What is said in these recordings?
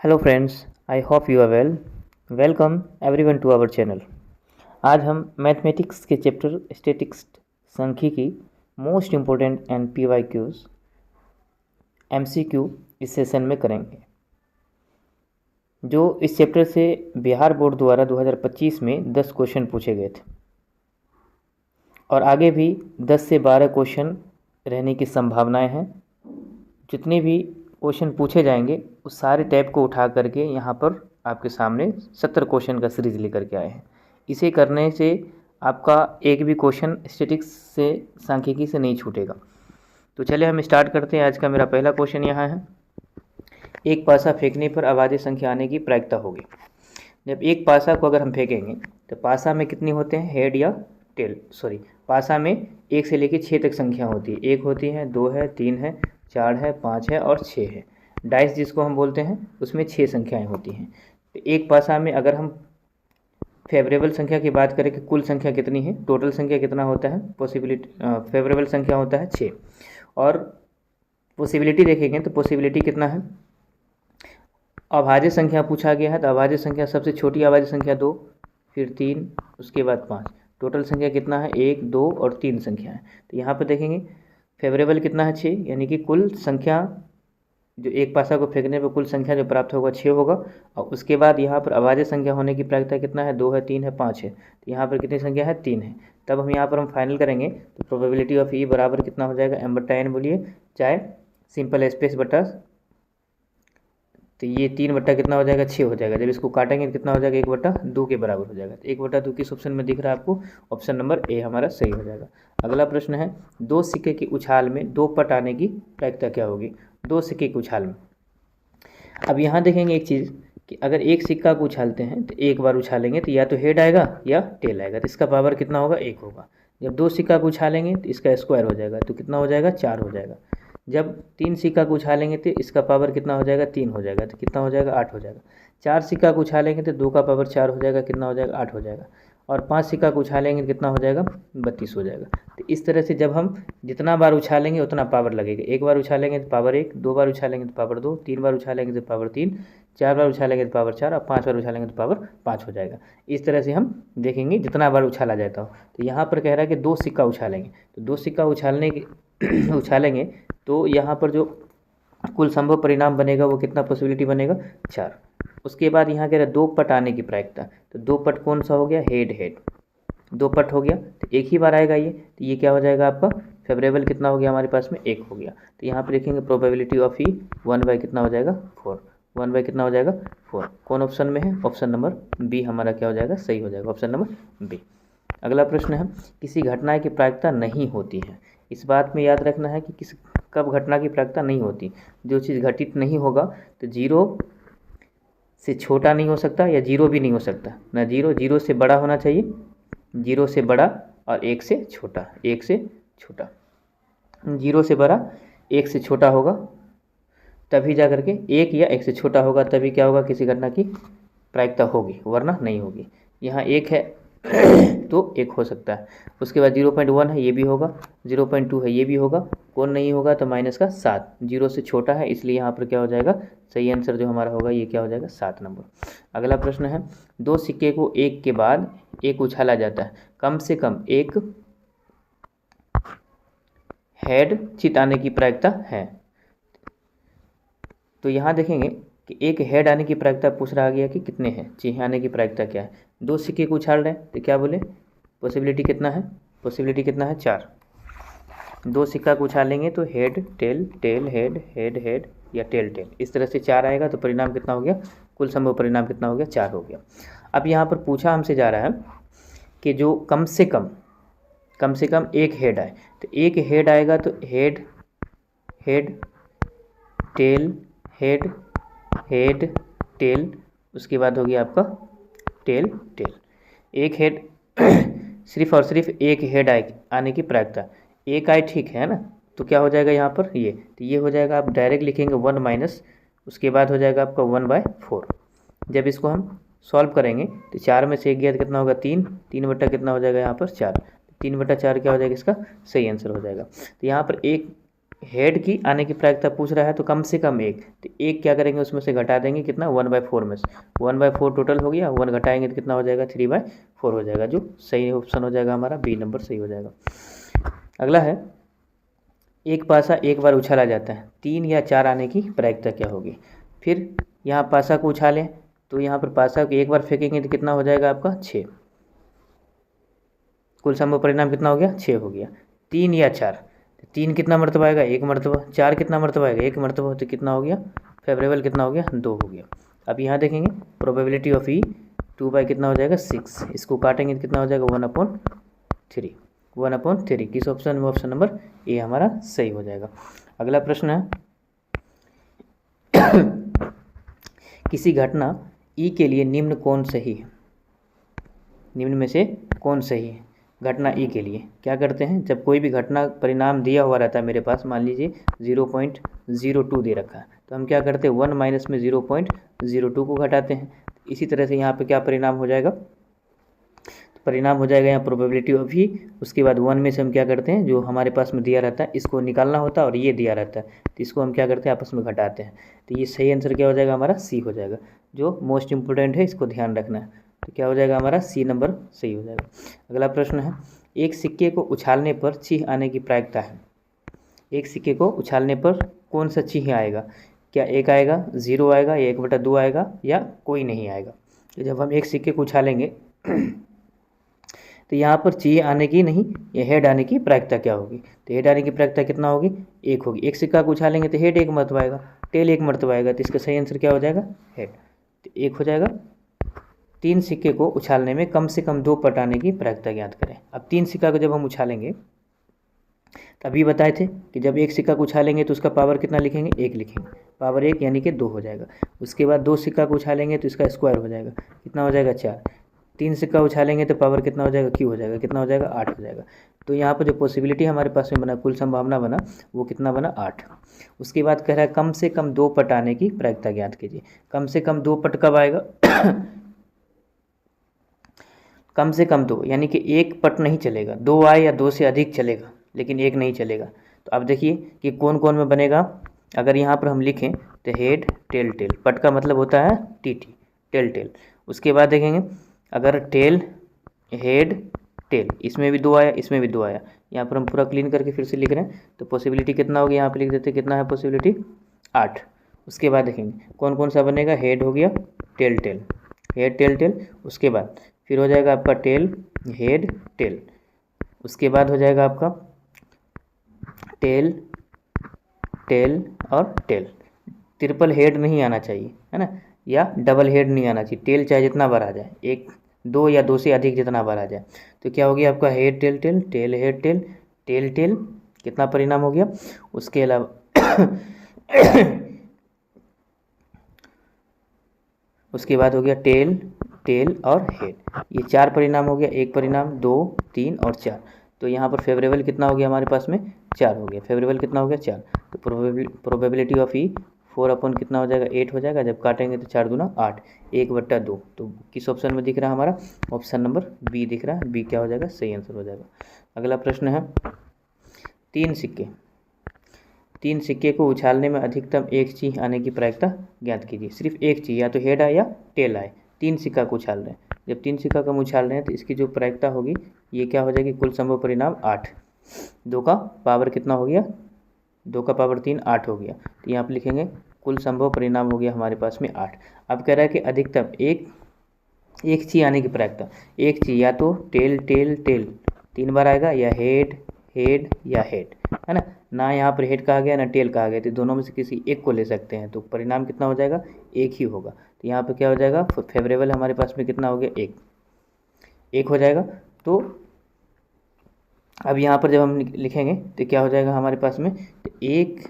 Hello friends, I hope you are well. Welcome everyone to our channel. आज हम mathematics के chapter statistics सांख्यिकी most important and PYQs MCQ इस session में करेंगे, जो इस चैप्टर से बिहार बोर्ड द्वारा 2025 में 10 क्वेश्चन पूछे गए थे और आगे भी 10 से 12 क्वेश्चन रहने की संभावनाएं हैं। जितने भी क्वेश्चन पूछे जाएंगे उस सारे टैब को उठा करके यहाँ पर आपके सामने 70 क्वेश्चन का सीरीज लेकर के आए हैं। इसे करने से आपका एक भी क्वेश्चन स्टैटिक्स से सांख्यिकी से नहीं छूटेगा। तो चलिए हम स्टार्ट करते हैं। आज का मेरा पहला क्वेश्चन यहाँ है, एक पासा फेंकने पर अभाज्य संख्या आने की प्रायिकता होगी। जब एक पासा को अगर हम फेंकेंगे तो पासा में कितनी होते हैं, हेड या टेल, पासा में 1 से लेकर 6 तक संख्या होती है। 1 होती है, 2 है, 3 है, 4 है, 5 है और 6 है। डाइस जिसको हम बोलते हैं उसमें 6 संख्याएं होती हैं। तो एक पासा में अगर हम फेवरेबल संख्या की बात करें कि कुल संख्या कितनी है, टोटल संख्या कितना होता है, पॉसिबिलिटी फेवरेबल संख्या होता है 6 और पॉसिबिलिटी देखेंगे तो पॉसिबिलिटी कितना है, अभाज्य संख्या पूछा गया है तो अभाज्य संख्या सबसे छोटी अभाज्य संख्या 2, फिर 3, उसके बाद 5। टोटल संख्या कितना है, 1, 2 और 3 संख्या है। तो यहाँ पर देखेंगे फेवरेबल कितना है, 6, यानी कि कुल संख्या जो एक पासा को फेंकने पर कुल संख्या जो प्राप्त होगा 6 होगा। और उसके बाद यहाँ पर अभाज्य संख्या होने की प्रायिकता कितना है, 2 है, 3 है, 5 है। तो यहाँ पर कितनी संख्या है, 3 है। तब हम यहाँ पर हम फाइनल करेंगे तो प्रोबेबिलिटी ऑफ ई बराबर कितना हो जाएगा, m/n बोलिए, चाहे सिंपल स्पेस बटा, तो ये 3 बट्टा कितना हो जाएगा, 6 हो जाएगा। जब इसको काटेंगे तो कितना हो जाएगा, 1/2 के बराबर हो जाएगा। तो 1/2 किस ऑप्शन में दिख रहा है आपको, ऑप्शन नंबर ए हमारा सही हो जाएगा। अगला प्रश्न है, 2 सिक्के की उछाल में 2 पट आने की प्रायिकता क्या होगी। 2 सिक्के की उछाल में, अब यहाँ देखेंगे एक चीज़ कि अगर एक सिक्का को उछालते हैं तो एक बार उछालेंगे तो या तो हेड आएगा या टेल आएगा, तो इसका पावर कितना होगा, 1 होगा। जब 2 सिक्का को उछालेंगे तो इसका स्क्वायर हो जाएगा, तो कितना हो जाएगा, 4 हो जाएगा। जब 3 सिक्का को उछालेंगे तो इसका पावर कितना हो जाएगा, 3 हो जाएगा, तो कितना हो जाएगा, 8 हो जाएगा। 4 सिक्का को उछालेंगे तो 2 का पावर 4 हो जाएगा, कितना हो जाएगा, 8 हो जाएगा। और 5 सिक्का को उछालेंगे तो कितना हो जाएगा, 32 हो जाएगा। तो इस तरह से जब हम जितना बार उछालेंगे उतना पावर लगेगा। एक बार उछालेंगे तो पावर 1, 2 बार उछालेंगे तो पावर 2, 3 बार उछालेंगे तो पावर 3, 4 बार उछालेंगे तो पावर 4 और 5 बार उछालेंगे तो पावर 5 हो जाएगा। इस तरह से हम देखेंगे जितना बार उछाला जाता हो। तो यहाँ पर कह रहा है कि 2 सिक्का उछालेंगे, तो 2 सिक्का उछालेंगे तो यहाँ पर जो कुल संभव परिणाम बनेगा वो कितना पॉसिबिलिटी बनेगा, 4। उसके बाद यहाँ कह रहा है 2 पट आने की प्रायिकता, तो 2 पट कौन सा हो गया, हेड हेड, 2 पट हो गया तो एक ही बार आएगा ये, तो ये क्या हो जाएगा आपका फेवरेबल कितना हो गया हमारे पास में, 1 हो गया। तो यहाँ पर देखेंगे प्रोबेबिलिटी ऑफ ई 1/, कितना हो जाएगा, 4, 1/, कितना हो जाएगा, 4। कौन ऑप्शन में है, ऑप्शन नंबर बी हमारा क्या हो जाएगा, सही हो जाएगा, ऑप्शन नंबर बी। अगला प्रश्न है, किसी घटना की प्रायिकता नहीं होती है। इस बात में याद रखना है कि कब घटना की प्रायिकता नहीं होती, जो चीज़ घटित नहीं होगा तो 0 से छोटा नहीं हो सकता या 0 भी नहीं हो सकता ना, 0 से बड़ा होना चाहिए, 0 से बड़ा और 1 से छोटा, 1 से छोटा, 0 से बड़ा 1 से छोटा होगा तभी जा करके, 1 या 1 से छोटा होगा तभी क्या होगा, किसी घटना की प्रायिकता होगी, वरना नहीं होगी। यहाँ 1 है तो 1 हो सकता है। उसके बाद 0.1 है, ये भी होगा, 0.2 है, ये भी होगा। कौन नहीं होगा, तो -7, 0 से छोटा है, इसलिए यहाँ पर क्या हो जाएगा, सही आंसर जो हमारा होगा ये क्या हो जाएगा, 7 नंबर। अगला प्रश्न है, 2 सिक्के को एक के बाद एक उछाला जाता है, कम से कम एक हेड चित आने की प्रायिकता है। तो यहाँ देखेंगे कि एक हेड आने की प्रायिकता पूछ रहा गया कि कितने हैं, चिन्ह आने की प्रायिकता क्या है। 2 सिक्के को उछाल रहे हैं तो क्या बोले, पॉसिबिलिटी कितना है, पॉसिबिलिटी कितना है, 4। 2 सिक्का को उछालेंगे तो head tail tail head head head या टेल टेल, इस तरह से 4 आएगा। तो परिणाम कितना हो गया, कुल संभव परिणाम कितना हो गया, 4 हो गया। अब यहाँ पर पूछा हमसे जा रहा है कि जो कम से कम एक हेड आए, तो एक हेड आएगा तो head head tail head head tail, उसके बाद हो गया आपका टेल टेल। एक हेड सिर्फ और सिर्फ एक हेड आने की प्रायिकता, एक आए, ठीक है ना, तो क्या हो जाएगा यहाँ पर ये, तो ये हो जाएगा, आप डायरेक्ट लिखेंगे 1 माइनस, उसके बाद हो जाएगा आपका 1/4। जब इसको हम सॉल्व करेंगे तो 4 में से 1 गया तो कितना होगा, 3, 3 बट्टा कितना हो जाएगा यहाँ पर 4, 3/4 क्या हो जाएगा, इसका सही आंसर हो जाएगा। तो यहाँ पर एक हेड की आने की प्रायिकता पूछ रहा है तो कम से कम एक, तो एक क्या करेंगे उसमें से घटा देंगे, कितना 1/4 में से 1/4 टोटल हो गया, 1 घटाएंगे तो कितना हो जाएगा 3/4 हो जाएगा, जो सही ऑप्शन हो जाएगा हमारा बी नंबर सही हो जाएगा। अगला है एक पासा एक बार उछाला जाता है, 3 या 4 आने की प्रायिकता क्या होगी। फिर यहाँ पासा को उछालें तो यहाँ पर पासा को एक बार फेंकेंगे तो कितना हो जाएगा आपका 6, कुल संभव परिणाम कितना हो गया 6 हो गया। 3 या 4, 3 कितना मरतबा आएगा 1 मरतबा, 4 कितना मरतबा आएगा 1 मरतबा, तो कितना हो गया फेवरेबल कितना हो गया 2 हो गया। अब यहाँ देखेंगे प्रोबेबिलिटी ऑफ ई 2 कितना हो जाएगा 6, इसको काटेंगे तो कितना हो जाएगा 1/3, 1/3 किस ऑप्शन में, ऑप्शन नंबर ए हमारा सही हो जाएगा। अगला प्रश्न है किसी घटना ई के लिए निम्न कौन सही है, निम्न में से कौन सही है। घटना ई के लिए क्या करते हैं, जब कोई भी घटना परिणाम दिया हुआ रहता है मेरे पास, मान लीजिए 0.02 दे रखा है, तो हम क्या करते हैं 1 माइनस में 0.02 को घटाते हैं। इसी तरह से यहाँ पे क्या परिणाम हो जाएगा, परिणाम हो जाएगा यहाँ प्रोबेबिलिटी ऑफ ही, उसके बाद 1 में से हम क्या करते हैं जो हमारे पास में दिया रहता है इसको निकालना होता है, और ये दिया रहता है तो इसको हम क्या करते हैं आपस में घटाते हैं। तो ये सही आंसर क्या हो जाएगा हमारा सी हो जाएगा, जो मोस्ट इंपॉर्टेंट है, इसको ध्यान रखना है। तो क्या हो जाएगा हमारा सी नंबर सही हो जाएगा। अगला प्रश्न है एक सिक्के को उछालने पर चीह आने की प्रायिकता है, एक सिक्के को उछालने पर कौन सा चीह आएगा, क्या 1 आएगा, 0 आएगा, या 1/2 आएगा, या कोई नहीं आएगा। तो जब हम एक सिक्के को उछालेंगे तो यहाँ पर चीह आने की नहीं, ये हेड आने की प्रायिकता क्या होगी, तो हेड आने की प्रायिकता कितना होगी 1 होगी। एक सिक्का को उछालेंगे तो हेड 1 मरतबा आएगा, टेल 1 मरतबा आएगा, तो इसका सही आंसर क्या हो जाएगा हेड, तो 1 हो जाएगा। 3 सिक्के को उछालने में कम से कम 2 पट आने की प्रायिकता ज्ञात करें। अब 3 सिक्का को जब हम उछालेंगे तो अभी बताए थे कि जब एक सिक्का को उछालेंगे तो उसका पावर कितना लिखेंगे 1 लिखेंगे, पावर 1 यानी कि 2 हो जाएगा। उसके बाद 2 सिक्का को उछालेंगे तो इसका स्क्वायर हो जाएगा, कितना हो जाएगा 4। 3 सिक्का उछालेंगे तो पावर कितना हो जाएगा क्यू हो जाएगा, कितना हो जाएगा 8 हो जाएगा। तो यहाँ पर जो पॉसिबिलिटी हमारे पास में बना, कुल संभावना बना, वो कितना बना 8। उसके बाद कह रहा है कम से कम 2 पट आने की प्रायिकता ज्ञात कीजिए। कम से कम 2 पट कब आएगा कम से कम 2 यानी कि 1 पट नहीं चलेगा, 2 आए या 2 से अधिक चलेगा, लेकिन 1 नहीं चलेगा। तो अब देखिए कि कौन कौन में बनेगा। अगर यहाँ पर हम लिखें तो हेड टेल टेल, पट का मतलब होता है टीटी, टेल टेल। उसके बाद देखेंगे अगर टेल हेड टेल, इसमें भी 2 आया, इसमें भी 2 आया, यहाँ पर हम पूरा क्लीन करके फिर से लिख रहे हैं, तो पॉसिबिलिटी कितना होगी यहाँ पे लिख देते हैं, कितना है पॉसिबिलिटी 8। उसके बाद देखेंगे कौन कौन सा बनेगा, हेड हो गया tail tail, head tail tail. उसके बाद फिर हो जाएगा आपका टेल हेड टेल, उसके बाद हो जाएगा आपका टेल टेल और टेल। ट्रिपल हेड नहीं आना चाहिए है ना, या डबल हेड नहीं आना चाहिए, टेल चाहे जितना बार आ जाए, 1 2 या 2 से अधिक जितना बार आ जाए। तो क्या हो गया आपका head tail tail, tail head tail, tail tail, कितना परिणाम हो गया। उसके अलावा उसके बाद हो गया टेल टेल और हेड, ये 4 परिणाम हो गया, 1 परिणाम 2 3 और 4। तो यहाँ पर फेवरेबल कितना हो गया हमारे पास में 4 हो गया, फेवरेबल कितना हो गया 4। तो प्रोबेबिलिटी ऑफ ई 4 अपन कितना हो जाएगा 8 हो जाएगा, जब काटेंगे तो 4 दूना 8, 1/2। तो किस ऑप्शन में दिख रहा है हमारा, ऑप्शन नंबर बी दिख रहा है, बी क्या हो जाएगा सही आंसर हो जाएगा। अगला प्रश्न है 3 सिक्के, 3 सिक्के को उछालने में अधिकतम एक चीज आने की प्रायिकता ज्ञात कीजिए। सिर्फ एक चीज, या तो हेड आए या टेल आए, 3 सिक्का को उछाल रहे हैं। जब 3 सिक्का को हम उछाल रहे हैं तो इसकी जो प्रायिकता होगी ये क्या हो जाएगी, कुल संभव परिणाम 8, 2 का पावर कितना हो गया, 2 का पावर 3 8 हो गया। तो यहाँ पर लिखेंगे कुल संभव परिणाम हो गया हमारे पास में 8। अब कह रहा है कि अधिकतम एक चीज आने की प्रायिकता, एक चीज या तो टेल टेल टेल 3 बार आएगा, या हेड हेड या हेड, है ना यहाँ पर हेड कहा गया ना टेल कहा गया, तो दोनों में से किसी एक को ले सकते हैं, तो परिणाम कितना हो जाएगा एक ही होगा। तो यहाँ पे क्या हो जाएगा फेवरेबल हमारे पास में कितना हो गया 1 हो जाएगा। तो अब यहाँ पर जब हम लिखेंगे तो क्या हो जाएगा हमारे पास में, तो एक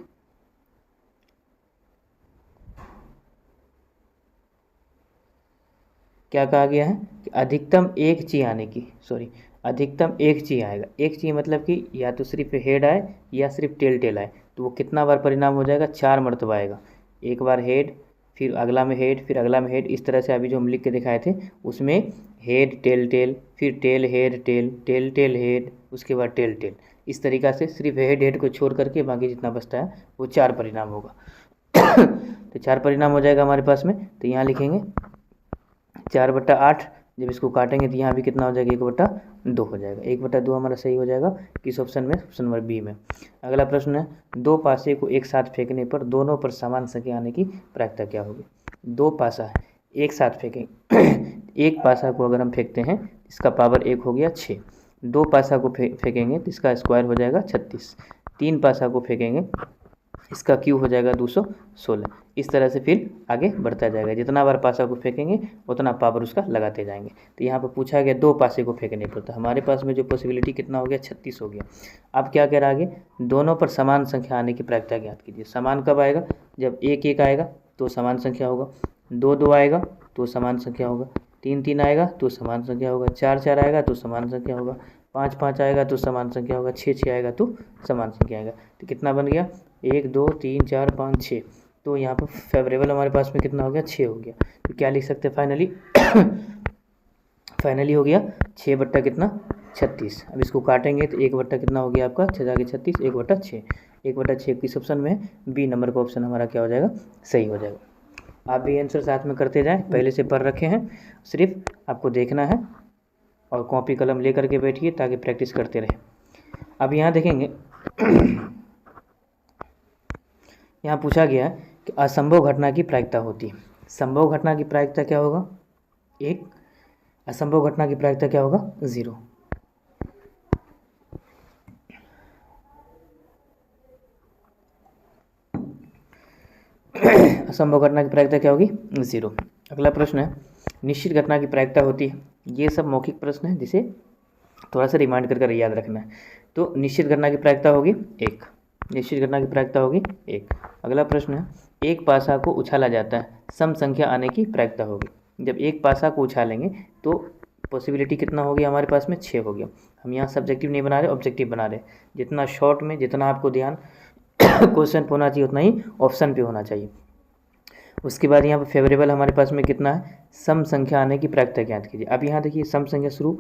क्या कहा गया है कि अधिकतम एक चीज आने की, अधिकतम एक चीज आएगा। एक चीज मतलब कि या तो सिर्फ हेड आए या सिर्फ टेल टेल आए, तो वो कितना बार परिणाम हो जाएगा 4 मरतबा आएगा। एक बार हेड, फिर अगला में हेड, फिर अगला में हेड, इस तरह से अभी जो हम लिख के दिखाए थे उसमें हेड टेल टेल, फिर tail head tail, tail tail head, उसके बाद टेल टेल, इस तरीक़ा से सिर्फ हेड हेड को छोड़ करके बाकी जितना बचता है वो 4 परिणाम होगा। तो 4 परिणाम हो जाएगा हमारे पास में। तो यहाँ लिखेंगे 4/8। जब इसको काटेंगे तो यहाँ भी कितना हो जाएगा 1/2 हो जाएगा। 1/2 हमारा सही हो जाएगा किस ऑप्शन में? ऑप्शन नंबर बी में। अगला प्रश्न है, 2 पासे को एक साथ फेंकने पर दोनों पर समान संख्या आने की प्रायिकता क्या होगी? 2 पासा है एक साथ फेंकेंगे। एक पासा को अगर हम फेंकते हैं इसका पावर 1 हो गया 6। 2 पासा को फेंकेंगे तो इसका स्क्वायर हो जाएगा 36। 3 पासा को फेंकेंगे इसका क्यूब हो जाएगा 216। इस तरह से फिर आगे बढ़ता जाएगा। जितना बार पासा को फेंकेंगे उतना पावर उसका लगाते जाएंगे। तो यहाँ पर पूछा गया 2 पासे को फेंकने पर, तो हमारे पास में जो पॉसिबिलिटी कितना हो गया 36 हो गया। अब क्या कह रहा है आगे? दोनों पर समान संख्या आने की प्रायिकता ज्ञात कीजिए। समान कब आएगा? जब 1 1 आएगा तो समान संख्या होगा, 2 2 आएगा तो समान संख्या होगा, 3 3 आएगा तो समान संख्या होगा, 4 4 आएगा तो समान संख्या होगा, 5 5 आएगा तो समान संख्या होगा, 6 6 आएगा तो समान संख्या आएगा। तो कितना बन गया? 1 2 3 4 5 6। तो यहाँ पर फेवरेबल हमारे पास में कितना हो गया? 6 हो गया। तो क्या लिख सकते हैं फाइनली? फाइनली हो गया 6 बट्टा कितना? 36। अब इसको काटेंगे तो 1 बट्टा कितना हो गया आपका? 6 जाके 36, 1/6। 1/6 किस ऑप्शन में है? बी नंबर का ऑप्शन हमारा क्या हो जाएगा? सही हो जाएगा। आप भी आंसर साथ में करते जाएं, पहले से पढ़ रखे हैं, सिर्फ आपको देखना है और कॉपी कलम ले करके बैठिए ताकि प्रैक्टिस करते रहें। अब यहाँ देखेंगे यहाँ पूछा गया है कि असंभव घटना की प्रायिकता होती है। संभव घटना की प्रायिकता क्या होगा? 1। असंभव घटना की प्रायिकता क्या होगा? 0। असंभव घटना की प्रायिकता क्या होगी? 0। अगला प्रश्न है, निश्चित घटना की प्रायिकता होती है। ये सब मौखिक प्रश्न है जिसे थोड़ा सा रिमाइंड कर याद रखना है। तो निश्चित घटना की प्रायिकता होगी 1। निश्चित घटना की प्रायिकता होगी 1। अगला प्रश्न है, एक पासा को उछाला जाता है, सम संख्या आने की प्रायिकता होगी। जब एक पासा को उछालेंगे तो पॉसिबिलिटी कितना हो गया हमारे पास में? 6 हो गया। हम यहाँ सब्जेक्टिव नहीं बना रहे, ऑब्जेक्टिव बना रहे। जितना शॉर्ट में जितना आपको ध्यान क्वेश्चन पे होना चाहिए उतना ही ऑप्शन पे होना चाहिए। उसके बाद यहाँ पर फेवरेबल हमारे पास में कितना है? सम संख्या आने की प्रायिकता ज्ञात कीजिए। अब यहाँ देखिए सम संख्या शुरू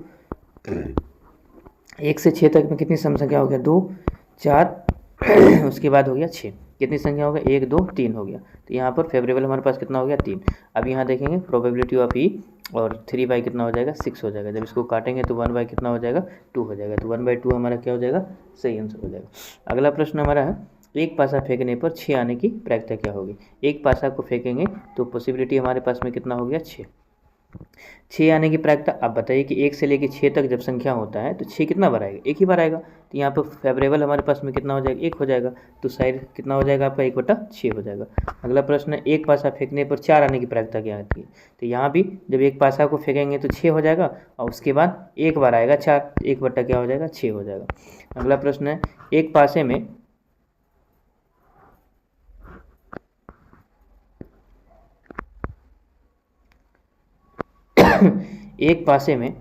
1 से 6 तक में कितनी सम संख्या हो गया? 2 4 उसके बाद हो गया 6। कितनी संख्या हो गया? 1 2 3 हो गया। तो यहाँ पर फेवरेबल हमारे पास कितना हो गया? 3। अब यहाँ देखेंगे प्रोबेबिलिटी ऑफ ई और 3/, कितना हो जाएगा? 6 हो जाएगा। जब इसको काटेंगे तो 1/, कितना हो जाएगा? 2 हो जाएगा। तो 1/2 हमारा क्या हो जाएगा? सही आंसर हो जाएगा। अगला प्रश्न हमारा है, एक पासा फेंकने पर 6 आने की प्रायिकता क्या होगी? एक पासा को फेंकेंगे तो पॉसिबिलिटी हमारे पास में कितना हो गया? 6 आने की प्रायिकता। आप बताइए कि 1 से लेकर 6 तक जब संख्या होता है तो 6 कितना बार आएगा? 1 ही बार आएगा। तो यहाँ पर फेवरेबल हमारे पास में कितना हो जाएगा? 1 हो जाएगा। तो साइड कितना हो जाएगा आपका? 1/6 हो जाएगा। अगला प्रश्न है, एक पासा फेंकने पर 4 आने की प्रायिकता क्या आती है? तो यहाँ भी जब एक पासा को फेंकेंगे तो 6 हो जाएगा और उसके बाद एक बार आएगा 4, 1 क्या हो जाएगा? 6 हो जाएगा। अगला प्रश्न है, एक पासे में एक पासे में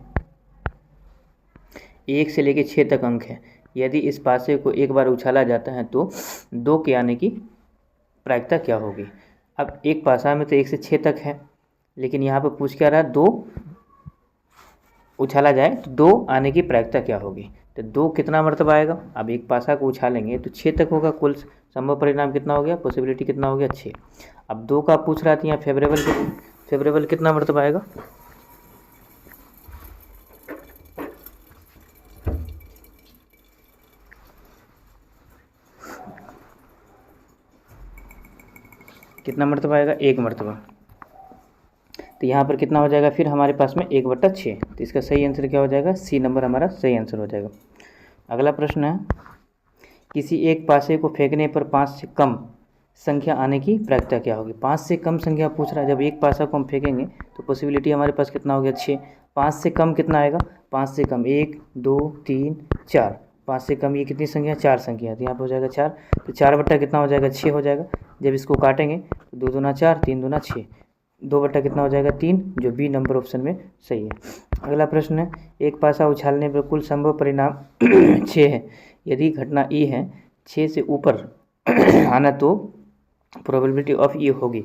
1 से लेकर 6 तक अंक है। यदि इस पासे को एक बार उछाला जाता है तो 2 के आने की प्रायिकता क्या होगी? अब एक पासा में तो 1 से 6 तक है, लेकिन यहाँ पर पूछ क्या रहा है? 2 उछाला जाए तो 2 आने की प्रायिकता क्या होगी? तो 2 कितना मरतबा आएगा? अब एक पासा को उछालेंगे तो 6 तक होगा। कुल संभव परिणाम कितना हो गया? पॉसिबिलिटी कितना हो गया? 6। अब 2 का पूछ रहा था यहाँ फेवरेबल कितना मरतबा आएगा? कितना मरतबा आएगा? 1 मरतबा। तो यहाँ पर कितना हो जाएगा फिर हमारे पास में? 1/6। तो इसका सही आंसर क्या हो जाएगा? सी नंबर हमारा सही आंसर हो जाएगा। अगला प्रश्न है, किसी एक पासे को फेंकने पर 5 से कम संख्या आने की प्रायिकता क्या होगी? 5 से कम संख्या पूछ रहा है। जब एक पासा को हम फेंकेंगे तो पॉसिबिलिटी हमारे पास कितना हो गया? 6। 5 से कम कितना आएगा? 5 से कम 1 2 3 4। 5 से कम ये कितनी संख्या? 4 संख्या। तो यहाँ पर हो जाएगा 4। तो 4 कितना हो जाएगा? 6 हो जाएगा। जब इसको काटेंगे तो 2 दूना 4 3 दूना 6। 2 कितना हो जाएगा? 3, जो बी नंबर ऑप्शन में सही है। अगला प्रश्न है, एक पासा उछालने पर कुल संभव परिणाम 6 है। यदि घटना ई है 6 से ऊपर आना तो प्रोबेबिलिटी ऑफ ई होगी।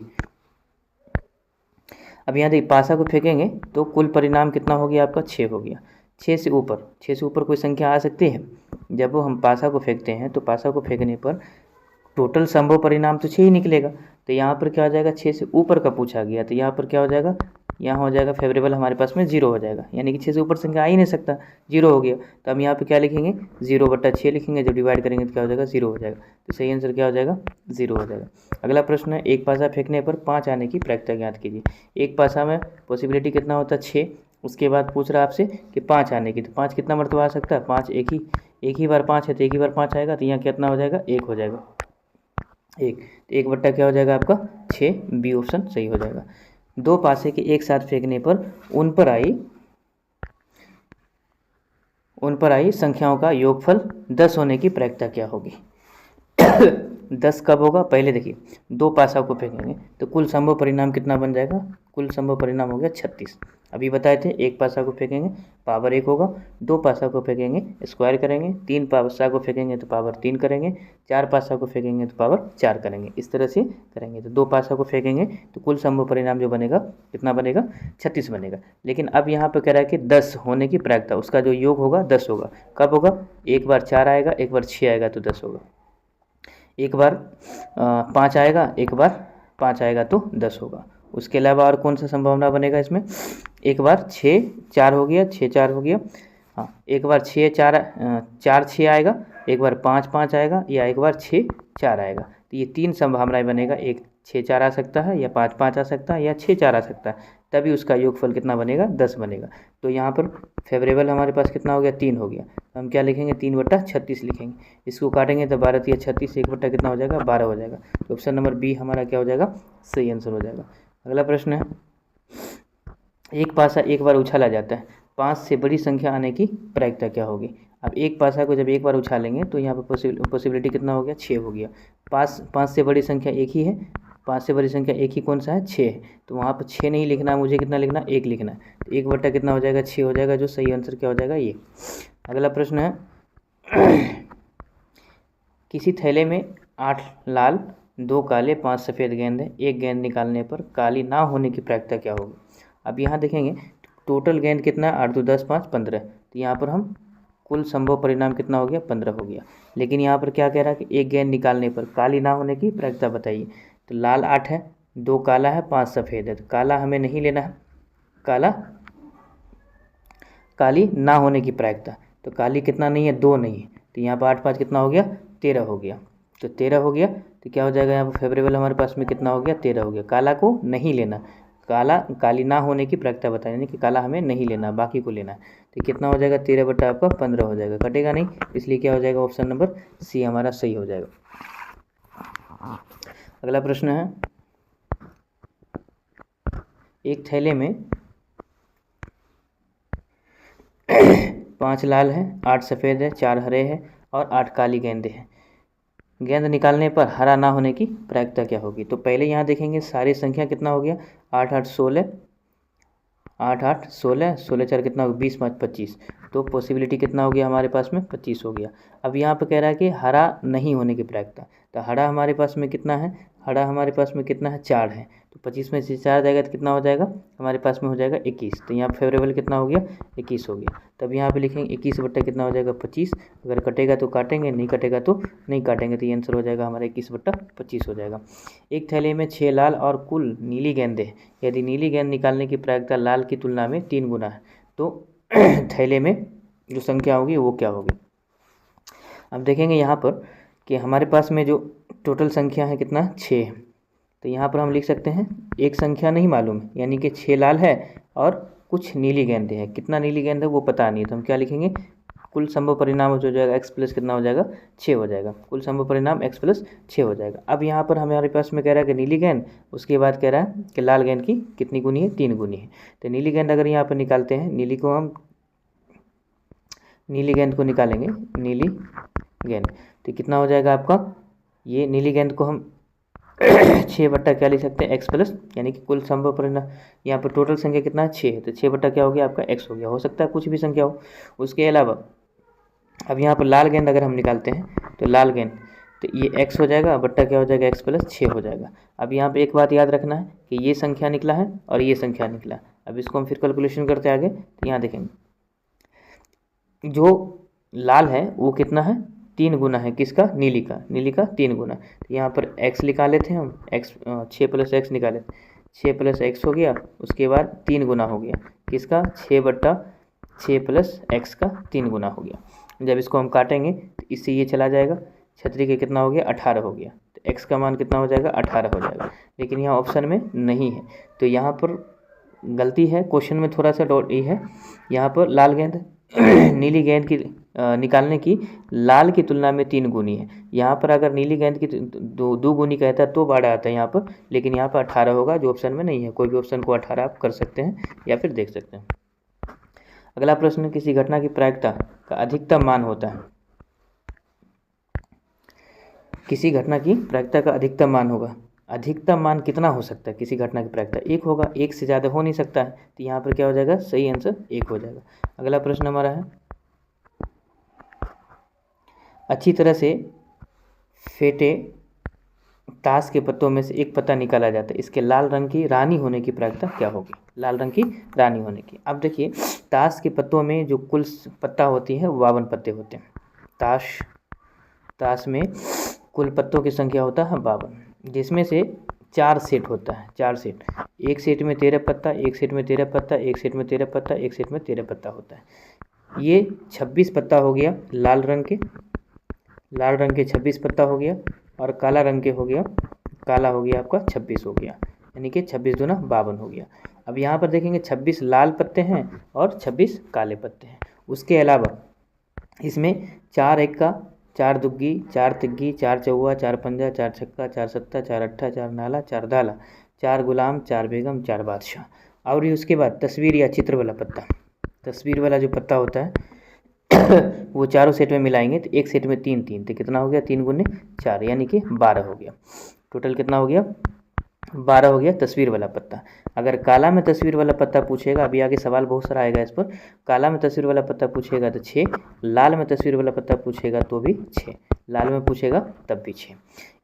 अब यहाँ देखिए पासा को फेंकेंगे तो कुल परिणाम कितना हो गया आपका? 6 हो गया। 6 से ऊपर कोई संख्या आ सकती है। जब वो हम पासा को फेंकते हैं तो पासा को फेंकने पर टोटल संभव परिणाम तो 6 ही निकलेगा। तो यहाँ पर क्या हो जाएगा, 6 से ऊपर का पूछा गया, तो यहाँ पर क्या हो जाएगा, यहाँ हो जाएगा फेवरेबल हमारे पास में 0 हो जाएगा, यानी कि 6 से ऊपर संख्या आ ही नहीं सकता, 0 हो गया। तो हम यहाँ पे क्या लिखेंगे, 0/6 लिखेंगे, जब डिवाइड करेंगे तो क्या हो जाएगा, 0 हो जाएगा। तो सही आंसर क्या हो जाएगा, 0 हो जाएगा। अगला प्रश्न है, एक पासा फेंकने पर 5 आने की प्रायिकता ज्ञात कीजिए। एक पासा में पॉसिबिलिटी कितना होता है, 6। उसके बाद पूछ रहा है आपसे कि 5 आने की, तो 5 कितना मरतबा आ सकता है, 5 एक ही बार 5 है, तो एक ही बार 5 आएगा, तो यहाँ कितना हो जाएगा, 1 हो जाएगा, 1। तो 1/, क्या हो जाएगा आपका 6, बी ऑप्शन सही हो जाएगा। 2 पासे के एक साथ फेंकने पर उन पर आई संख्याओं का योगफल 10 होने की प्रायिकता क्या होगी। 10 कब होगा, पहले देखिए 2 पासा को फेंकेंगे तो कुल संभव परिणाम कितना बन जाएगा, कुल संभव परिणाम हो गया 36। अभी बताए थे, एक पासा को फेंकेंगे पावर 1 होगा, 2 पासा को फेंकेंगे स्क्वायर करेंगे, 3 पासा को फेंकेंगे तो पावर 3 करेंगे, 4 पासा को फेंकेंगे तो पावर 4 करेंगे, इस तरह से करेंगे। तो 2 पासा को फेंकेंगे तो कुल संभव परिणाम जो बनेगा कितना बनेगा, 36 बनेगा। लेकिन अब यहाँ पर कह रहा है कि 10 होने की प्रायिकता, उसका जो योग होगा 10 होगा। कब होगा, एक बार 4 आएगा, एक बार 6 आएगा तो 10 होगा, एक बार 5 आएगा, एक बार 5 आएगा तो 10 होगा। उसके अलावा और कौन सा संभावना बनेगा इसमें, एक बार 6 4 हो गया, 6 4 हो गया, हाँ एक बार 6 4 6 आएगा, एक बार 5 5 आएगा, या एक बार 6 4 आएगा। तो ये 3 संभावनाएं बनेगा, एक 6 4 आ सकता है, या 5 5 आ सकता है, या 6 4 आ सकता है, तभी उसका योगफल कितना बनेगा, 10 बनेगा। तो यहाँ पर फेवरेबल हमारे पास कितना हो गया, 3 हो गया। तो हम क्या लिखेंगे, 3/36 लिखेंगे। इसको काटेंगे तो 12 3 36, 1/, कितना हो जाएगा, 12 हो जाएगा। तो ऑप्शन नंबर बी हमारा क्या हो जाएगा, सही आंसर हो जाएगा। अगला प्रश्न है, एक पासा एक बार उछाला जाता है, 5 से बड़ी संख्या आने की प्रायिकता क्या होगी। अब एक पासा को जब एक बार उछालेंगे तो यहाँ पर पॉसिबिलिटी कितना हो गया, 6 हो गया। 5 से बड़ी संख्या एक ही है, 5 से बड़ी संख्या एक ही कौन सा है, 6 है। तो वहाँ पर 6 नहीं लिखना है, मुझे कितना लिखना है, 1 लिखना है। तो 1/, कितना हो जाएगा, 6 हो जाएगा, जो सही आंसर क्या हो जाएगा, ये। अगला प्रश्न है, किसी थैले में 8 लाल 2 काले 5 सफ़ेद गेंद है, एक गेंद निकालने पर काली ना होने की प्रायिकता क्या होगी। अब यहाँ देखेंगे टोटल गेंद कितना है, 8 2 10 5 15। तो यहाँ पर हम कुल संभव परिणाम कितना हो गया, 15 हो गया। लेकिन यहाँ पर क्या कह रहा है कि एक गेंद निकालने पर काली ना होने की प्रायिकता बताइए। तो लाल 8 है, 2 काला है, 5 सफ़ेद है, तो काला हमें नहीं लेना है, काली ना होने की प्रायिकता। तो काली कितना नहीं है, 2 नहीं है, तो यहाँ पर 8 5 कितना हो गया, 13 हो गया। तो 13 हो गया, तो क्या हो जाएगा यहाँ पर फेवरेबल हमारे पास में कितना हो गया, 13 हो गया। काला को नहीं लेना, काली ना होने की प्रायिकता बताएं, यानी कि काला हमें नहीं लेना, बाकी को लेना है। तो कितना हो जाएगा, 13/, आपका 15 हो जाएगा, कटेगा नहीं, इसलिए क्या हो जाएगा, ऑप्शन नंबर सी हमारा सही हो जाएगा। अगला प्रश्न है, एक थैले में 5 लाल है, 8 सफ़ेद है, 4 हरे है और 8 काली गेंदें हैं। गेंद निकालने पर हरा ना होने की प्रायिकता क्या होगी। तो पहले यहाँ देखेंगे सारी संख्या कितना हो गया, 8 8 16, 8 8 16, 16 4 कितना हो गया, 20 5 25। तो पॉसिबिलिटी कितना हो गया हमारे पास में, 25 हो गया। अब यहाँ पे कह रहा है कि हरा नहीं होने की प्रायिकता, तो हरा हमारे पास में कितना है, हरा हमारे पास में कितना है, 4 है। तो 25 में से 4 जाएगा तो कितना हो जाएगा, हमारे पास में हो जाएगा 21। तो यहाँ फेवरेबल कितना हो गया, 21 हो गया। तब यहाँ पे लिखेंगे 21/, कितना हो जाएगा, 25। अगर कटेगा तो काटेंगे, नहीं कटेगा तो नहीं काटेंगे, तो ये आंसर हो जाएगा हमारा 21/25 हो जाएगा। एक थैले में 6 लाल और कुल नीली गेंदें, यदि नीली गेंद निकालने की प्रायिकता लाल की तुलना में 3 गुना है, तो थैले में जो संख्या होगी वो क्या होगी। अब देखेंगे यहाँ पर कि हमारे पास में जो टोटल संख्या है कितना, 6 है। तो यहाँ पर हम लिख सकते हैं, एक संख्या नहीं मालूम है, यानी कि 6 लाल है और कुछ नीली गेंदें हैं, कितना नीली गेंद है वो पता नहीं है, तो हम क्या लिखेंगे, कुल संभव परिणाम हो जाएगा x प्लस कितना हो जाएगा, 6 हो जाएगा। कुल संभव परिणाम x प्लस 6 हो जाएगा। अब यहाँ पर हमारे पास में कह रहा है कि नीली गेंद, उसके बाद कह रहा है कि लाल गेंद की कितनी गुनी है, 3 गुनी है। तो नीली गेंद अगर यहाँ पर निकालते हैं, नीली गेंद को निकालेंगे, नीली गेंद, तो कितना हो जाएगा आपका, ये नीली गेंद को हम 6/, क्या लिख सकते हैं, x प्लस, यानी कि कुल संभव परिणाम, यहाँ पर टोटल संख्या कितना है, 6 है, तो 6/, क्या हो गया आपका, x हो गया। हो सकता है कुछ भी संख्या हो। उसके अलावा अब यहाँ पर लाल गेंद अगर हम निकालते हैं, तो लाल गेंद, तो ये x हो जाएगा, बट्टा क्या हो जाएगा, x प्लस 6 हो जाएगा। अब यहाँ पे एक बात याद रखना है कि ये संख्या निकला है और ये संख्या निकला। अब इसको हम फिर कैलकुलेशन करते आगे, तो यहाँ देखेंगे जो लाल है वो कितना है, 3 गुना है किसका, नीली का, नीली का 3 गुना। तो यहाँ पर x निकाले थे हम, x 6 + x निकाले, 6 + x हो गया, उसके बाद 3 गुना हो गया किसका, 6/6 + x का 3 गुना हो गया। जब इसको हम काटेंगे तो इससे ये चला जाएगा, छतरी के कितना हो गया, 18 हो गया। तो x का मान कितना हो जाएगा, 18 हो जाएगा। लेकिन यहाँ ऑप्शन में नहीं है, तो यहाँ पर गलती है, क्वेश्चन में थोड़ा सा डॉट ये है, यहाँ पर लाल गेंद नीली गेंद की निकालने की लाल की तुलना में 3 गुनी है। यहाँ पर अगर नीली गेंद की 2 गुनी कहता है तो बाड़ा आता है यहाँ पर, लेकिन यहाँ पर 18 होगा जो ऑप्शन में नहीं है। कोई भी ऑप्शन को 18 आप कर सकते हैं या फिर देख सकते हैं। अगला प्रश्न, किसी घटना की प्रायिकता का अधिकतम मान होता है। किसी घटना की प्रायिकता का अधिकतम मान होगा, अधिकतम मान कितना हो सकता है किसी घटना की प्रायिकता, 1 होगा, 1 से ज़्यादा हो नहीं सकता है। तो यहाँ पर क्या हो जाएगा, सही आंसर 1 हो जाएगा। अगला प्रश्न हमारा है, अच्छी तरह से फेंटे ताश के पत्तों में से एक पत्ता निकाला जाता है, इसके लाल रंग की रानी होने की प्रायिकता क्या होगी, लाल रंग की रानी होने की। अब देखिए, ताश के पत्तों में जो कुल पत्ता होती है 52 पत्ते होते हैं। ताश में कुल पत्तों की संख्या होता है 52, जिसमें से 4 सेट होता है, 4 सेट, एक सेट में 13 पत्ता, एक सेट में 13 पत्ता, एक सेट में 13 पत्ता, एक सेट में 13 पत्ता होता है। ये 26 पत्ता हो गया लाल रंग के 26 पत्ता हो गया, और काला रंग के हो गया, काला हो गया आपका 26 हो गया, यानी कि 26 दूना 52 हो गया। अब यहाँ पर देखेंगे 26 लाल पत्ते हैं और 26 काले पत्ते हैं। उसके अलावा इसमें 4 एक्का, 4 दुग्गी, 4 तिग्गी, 4 चौवा, 4 पंजा, 4 छक्का, 4 सत्ता, 4 अट्ठा, 4 नाला, 4 दाला, 4 गुलाम, 4 बेगम, 4 बादशाह। और ये उसके बाद तस्वीर या चित्र वाला पत्ता, तस्वीर वाला जो पत्ता होता है वो चारों सेट में मिलाएंगे तो एक सेट में 3 3, तो कितना हो गया, 3 गुने 4, यानी कि 12 हो गया। टोटल कितना हो गया, 12 हो गया तस्वीर वाला पत्ता। अगर काला में तस्वीर वाला पत्ता पूछेगा, अभी आगे सवाल बहुत सारा आएगा इस पर, काला में तस्वीर वाला पत्ता पूछेगा तो 6, लाल में तस्वीर वाला पत्ता पूछेगा तो भी 6, लाल में पूछेगा तब भी 6।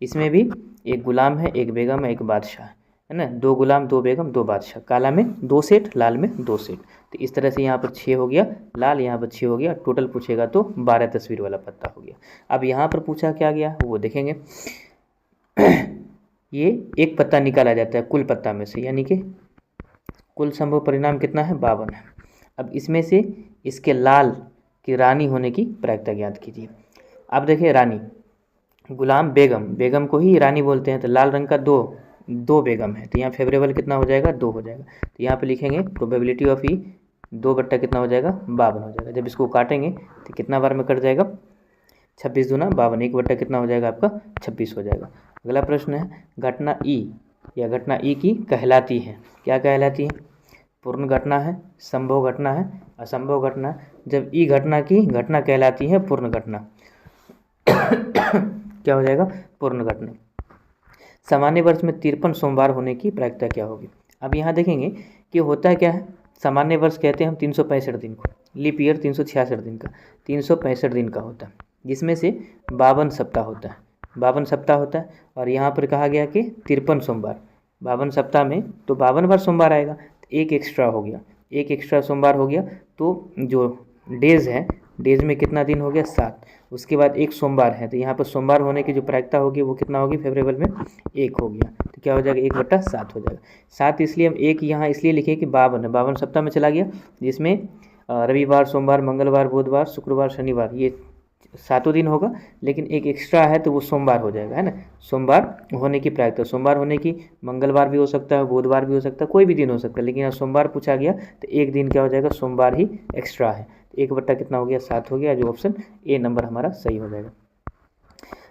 इसमें भी एक गुलाम है, एक बेगम है, एक बादशाह है ना, 2 गुलाम, 2 बेगम, 2 बादशाह, काला में 2 सेट, लाल में 2 सेट। तो इस तरह से यहाँ पर 6 हो गया लाल, यहाँ पर 6 हो गया, टोटल पूछेगा तो 12 तस्वीर वाला पत्ता हो गया। अब यहाँ पर पूछा क्या गया वो देखेंगे। ये एक पत्ता निकाला जाता है कुल पत्ता में से, यानी कि कुल संभव परिणाम कितना है, 52 है। अब इसमें से इसके लाल की रानी होने की प्रायिकता ज्ञात कीजिए। अब देखिए रानी, गुलाम, बेगम, बेगम को ही रानी बोलते हैं, तो लाल रंग का 2 बेगम है, तो यहाँ फेवरेबल कितना हो जाएगा, 2 हो जाएगा। तो यहाँ पे लिखेंगे प्रोबेबिलिटी ऑफ ई 2 बट्टा कितना हो जाएगा, 52 हो जाएगा। जब इसको काटेंगे तो कितना बार में कट जाएगा, 26 दूना 52, 1 बट्टा कितना हो जाएगा आपका 26 हो जाएगा। अगला प्रश्न है, घटना ई या घटना ई की कहलाती है, क्या कहलाती है, पूर्ण घटना है, संभव घटना है, असंभव घटना है। जब ई घटना की घटना कहलाती है पूर्ण घटना, क्या हो जाएगा, पूर्ण घटना। सामान्य वर्ष में 53 सोमवार होने की प्रायिकता क्या होगी। अब यहाँ देखेंगे कि होता क्या है, सामान्य वर्ष कहते हैं हम 365 दिन को, लीप ईयर 366 दिन का, 365 दिन का होता है, जिसमें से 52 सप्ताह होता है, 52 सप्ताह होता है। और यहाँ पर कहा गया कि 53 सोमवार, 52 सप्ताह में तो 52 बार सोमवार आएगा, तो एक एक्स्ट्रा हो गया, एक एक्स्ट्रा सोमवार हो गया, तो जो डेज है, डेज में कितना दिन हो गया, 7, उसके बाद एक सोमवार है, तो यहाँ पर सोमवार होने की जो प्रायिकता होगी वो कितना होगी, फेवरेबल में 1 हो गया, तो क्या हो जाएगा, 1/7 हो जाएगा। 7 इसलिए हम 1 यहाँ इसलिए लिखे कि 52 है, 52 सप्ताह में चला गया, जिसमें रविवार, सोमवार, मंगलवार, बुधवार, शुक्रवार, शनिवार, ये 7 दिन होगा, लेकिन एक एक्स्ट्रा है तो वो सोमवार हो जाएगा, है ना। सोमवार होने की प्रायिकता, सोमवार होने की मंगलवार भी हो सकता है, बुधवार भी हो सकता है, कोई भी दिन हो सकता है, लेकिन यहाँ सोमवार पूछा गया तो एक दिन क्या हो जाएगा, सोमवार ही एक्स्ट्रा है, 1 बट्टा कितना हो गया, 7 हो गया, जो ऑप्शन ए नंबर हमारा सही हो जाएगा।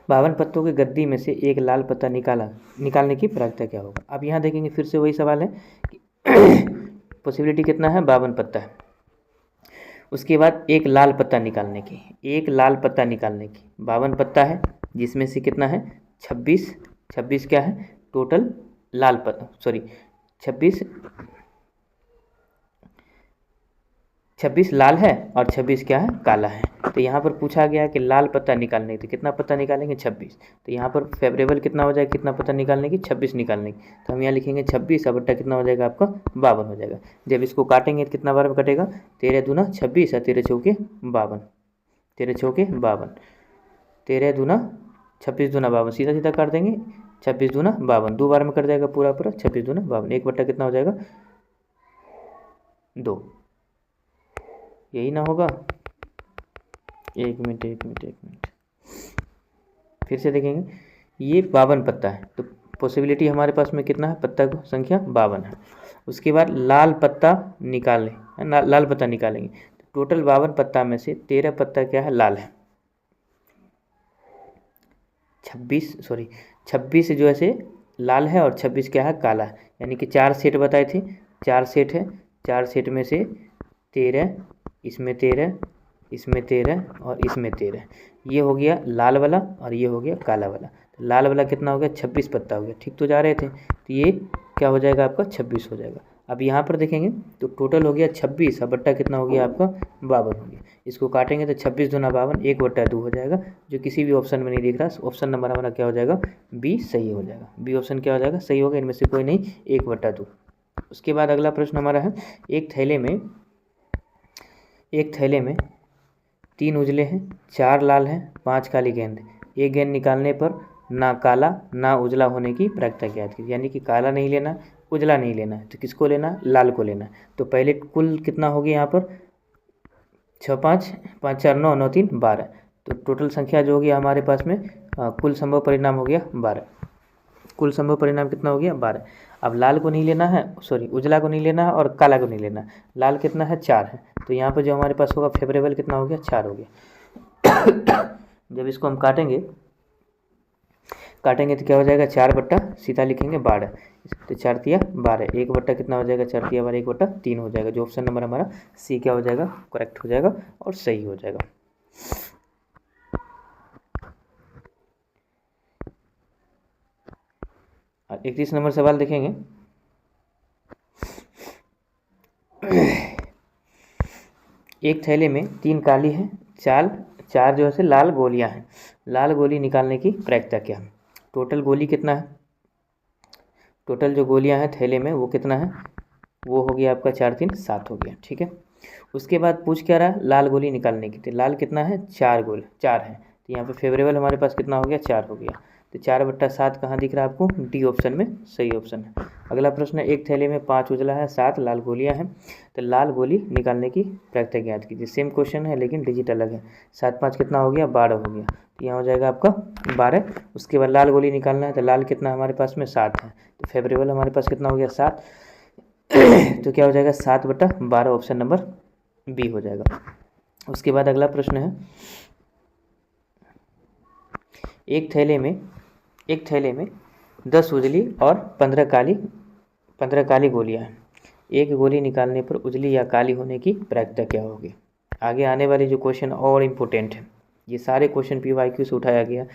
52 पत्तों की गद्दी में से एक लाल पत्ता निकालने की प्रायिकता क्या होगा। अब यहाँ देखेंगे फिर से वही सवाल है कि पॉसिबिलिटी कितना है, 52 पत्ता है, उसके बाद एक लाल पत्ता निकालने की, एक लाल पत्ता निकालने की, 52 पत्ता है, जिसमें से कितना है, 26 क्या है टोटल लाल पत्ता, सॉरी 26 26 लाल है और 26 क्या है, काला है। तो यहाँ पर पूछा गया है कि लाल पत्ता निकालने की, तो कितना पत्ता निकालेंगे, 26। तो यहाँ पर फेवरेबल कितना हो जाएगा, कितना पत्ता निकालने की, 26 निकालने की। तो हम यहाँ लिखेंगे 26 और बट्टा कितना हो जाएगा आपका, 52 हो जाएगा। जब इसको काटेंगे तो कितना बार में कटेगा, 13 दूना 26 और 13 चौके 52, 13 चौके 52, 13 दूना 26 दूना 52, सीधा सीधा काट देंगे, 26 दूना 52, 2 बार में कट जाएगा पूरा पूरा, 26 दूना 52, एक बट्टा कितना हो जाएगा, 2। यही ना होगा, एक मिनट फिर से देखेंगे, ये 52 पत्ता है, तो पॉसिबिलिटी हमारे पास में कितना है, पत्ता को संख्या 52 है। उसके बाद लाल पत्ता निकालें, लाल पत्ता निकालेंगे, तो टोटल 52 पत्ता में से 13 पत्ता क्या है, लाल है। 26 जो है लाल है और 26 क्या है, काला है। यानी कि 4 सेट बताए थे, 4 सेट है, 4 सेट में से 13, इसमें 13, इसमें 13 और इसमें 13, ये हो गया लाल वाला और ये हो गया काला वाला। तो लाल वाला कितना हो गया, 26 पत्ता हो गया, ठीक तो जा रहे थे। तो ये क्या हो जाएगा आपका, 26 हो जाएगा। अब यहाँ पर देखेंगे तो टोटल हो गया 26 और बट्टा कितना हो गया आपका, 52 हो गया। इसको काटेंगे तो 26 दूना 52, 1/2 हो जाएगा, जो किसी भी ऑप्शन में नहीं दिख रहा। ऑप्शन नंबर हमारा क्या हो जाएगा, बी सही हो जाएगा। बी ऑप्शन क्या हो जाएगा, सही होगा, इनमें से कोई नहीं, 1/2। उसके बाद अगला प्रश्न हमारा है, एक थैले में 3 उजले हैं, 4 लाल हैं, 5 काली गेंद। एक गेंद निकालने पर ना काला ना उजला होने की प्रायिकता ज्ञात कीजिए। यानी कि काला नहीं लेना, उजला नहीं लेना है, तो किसको लेना है, लाल को लेना है। तो पहले कुल कितना हो गया यहाँ पर, 6 5 5 4 9 9 3 12, तो टोटल संख्या जो हो गया हमारे पास में कुल संभव परिणाम हो गया 12। कुल संभव परिणाम कितना हो गया, 12। अब लाल को नहीं लेना है, उजला को नहीं लेना है और काला को नहीं लेना है। लाल कितना है, 4 है, तो यहाँ पर जो हमारे पास होगा फेवरेबल कितना हो गया, 4 हो गया। जब इसको हम काटेंगे तो क्या हो जाएगा, 4 सीधा लिखेंगे 12, तो 4 तिया 12, 1 कितना हो जाएगा, 4 तिया 12, 1/3 हो जाएगा। जो ऑप्शन नंबर हमारा सी क्या हो जाएगा, करेक्ट हो जाएगा और सही हो जाएगा। और 31 नंबर सवाल देखेंगे, एक थैले में 3 काली है, 4 जो है लाल गोलियां हैं। लाल गोली निकालने की प्रायिकता क्या है। टोटल गोली कितना है, टोटल जो गोलियां हैं थैले में वो कितना है, वो हो गया आपका 4 3 7 हो गया, ठीक है। उसके बाद पूछ क्या रहा, लाल गोली निकालने की, तो लाल कितना है, 4 है, तो यहाँ पे फेवरेबल हमारे पास कितना हो गया, 4 हो गया। तो 4/7 कहाँ दिख रहा है आपको, डी ऑप्शन में सही ऑप्शन है। अगला प्रश्न है, एक थैले में 5 उजला है, 7 लाल गोलियां हैं, तो लाल गोली निकालने की प्रायिकता ज्ञात कीजिए। सेम क्वेश्चन है लेकिन डिजिट अलग है। 7 5 कितना हो गया, 12 हो गया, तो यहाँ हो जाएगा आपका 12। उसके बाद लाल गोली निकालना है, तो लाल कितना हमारे पास में 7 है, तो फेवरेबल हमारे पास कितना हो गया, 7। तो क्या हो जाएगा, 7/12, ऑप्शन नंबर बी हो जाएगा। उसके बाद अगला प्रश्न है, एक थैले में 10 उजली और 15 काली गोलियां हैं। एक गोली निकालने पर उजली या काली होने की प्रायिकता क्या होगी। आगे आने वाले जो क्वेश्चन और इम्पोर्टेंट है, ये सारे क्वेश्चन PYQ से उठाया गया,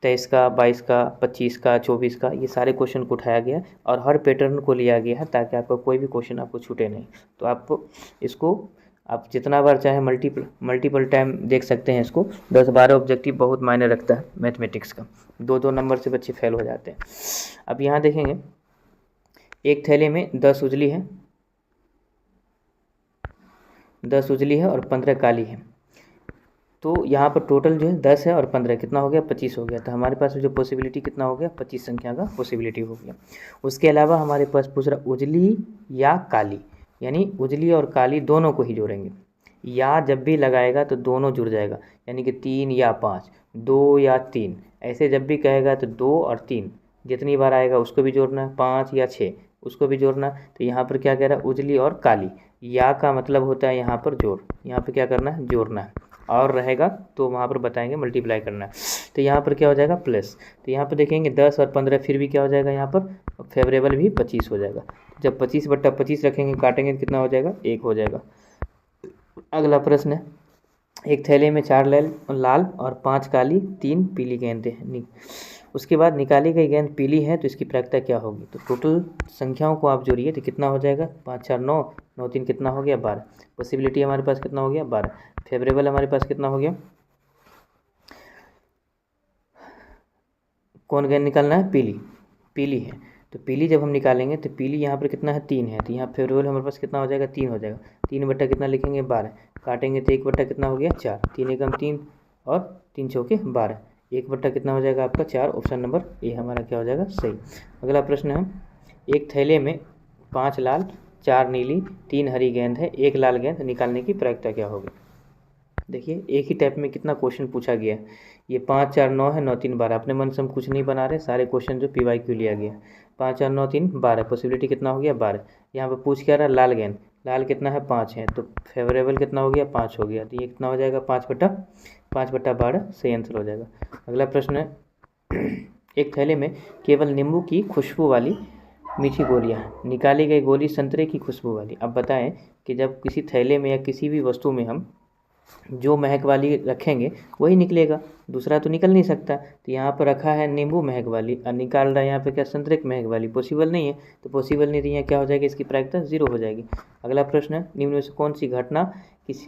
23 का, 22 का, 25 का, 24 का, ये सारे क्वेश्चन को उठाया गया और हर पैटर्न को लिया गया है ताकि आपका कोई भी क्वेश्चन आपको छूटे नहीं। तो आप इसको आप जितना बार चाहे मल्टीपल टाइम देख सकते हैं। इसको 10-12 ऑब्जेक्टिव बहुत मायने रखता है मैथमेटिक्स का, 2-2 नंबर से बच्चे फेल हो जाते हैं। अब यहाँ देखेंगे, एक थैले में 10 उजली है, 10 उजली है और 15 काली है। तो यहाँ पर टोटल जो है 10 है और 15 कितना हो गया, 25 हो गया। तो हमारे पास जो पॉसिबिलिटी कितना हो गया, 25 संख्या का पॉसिबिलिटी हो गया। उसके अलावा हमारे पास पूछ रहा उजली या काली, यानी उजली और काली दोनों को ही जोड़ेंगे। या जब भी लगाएगा तो दोनों जुड़ जाएगा, यानी कि 3 या 5, 2 या 3, ऐसे जब भी कहेगा तो 2 और 3 जितनी बार आएगा उसको भी जोड़ना है, 5 या 6 उसको भी जोड़ना। तो यहाँ पर क्या कह रहा है, उजली और काली, या का मतलब होता है यहाँ पर जोड़, यहाँ पर क्या करना है, जोड़ना है, और रहेगा तो वहाँ पर बताएंगे मल्टीप्लाई करना है। तो यहाँ पर क्या हो जाएगा, प्लस। तो यहाँ पर देखेंगे 10 और 15 फिर भी क्या हो जाएगा, यहाँ पर फेवरेबल भी 25 हो जाएगा। जब 25/25 रखेंगे काटेंगे कितना हो जाएगा, 1 हो जाएगा। अगला प्रश्न है, एक थैले में 4 लाल और 5 काली 3 पीली गेंदें हैं। उसके बाद निकाली गई गेंद पीली है तो इसकी प्रायिकता क्या होगी। तो टोटल संख्याओं को आप जोड़िए तो कितना हो जाएगा, 5 4 9, 9 3 कितना हो गया 12। पॉसिबिलिटी हमारे पास कितना हो गया 12। फेवरेबल हमारे पास कितना हो गया, कौन गेंद निकालना है, पीली, पीली है। तो पीली जब हम निकालेंगे तो पीली यहाँ पर कितना है 3 है, तो यहाँ फेवरेबल हमारे पास कितना हो जाएगा 3 हो जाएगा। 3 बट्टा कितना लिखेंगे 12, काटेंगे तो 1 बट्टा कितना हो गया 4, 3 एकम 3 और 3 चौके 12, 1 बट्टा कितना हो जाएगा आपका 4। ऑप्शन नंबर ए हमारा क्या हो जाएगा सही। अगला प्रश्न है, एक थैले में 5 लाल 4 नीली 3 हरी गेंद है, 1 लाल गेंद निकालने की प्रायिकता क्या होगी। देखिए एक ही टाइप में कितना क्वेश्चन पूछा गया, ये 5 4 9 है, 9 3 12। अपने मन से हम कुछ नहीं बना रहे, सारे क्वेश्चन जो PYQ लिया गया। 5 4 9 3 12, पॉसिबिलिटी कितना हो गया 12। यहाँ पे पूछ क्या रहा, लाल गेंद, लाल कितना है 5 है, तो फेवरेबल कितना हो गया 5 हो गया, तो ये कितना हो जाएगा 5 बट्टा 12 सही आंसर हो जाएगा। अगला प्रश्न है, एक थैले में केवल नींबू की खुशबू वाली मीठी गोलियाँ, निकाली गई गोली संतरे की खुशबू वाली। अब बताएं कि जब किसी थैले में या किसी भी वस्तु में हम जो महक वाली रखेंगे वही निकलेगा, दूसरा तो निकल नहीं सकता। तो यहाँ पर रखा है नींबू महक वाली और निकाल रहा है यहाँ पे क्या संतरे की महक वाली, पॉसिबल नहीं है। तो पॉसिबल नहीं, तो यहाँ क्या हो जाएगी, इसकी प्रायिकता 0 हो जाएगी। अगला प्रश्न है, निम्न में से कौन सी घटना किसी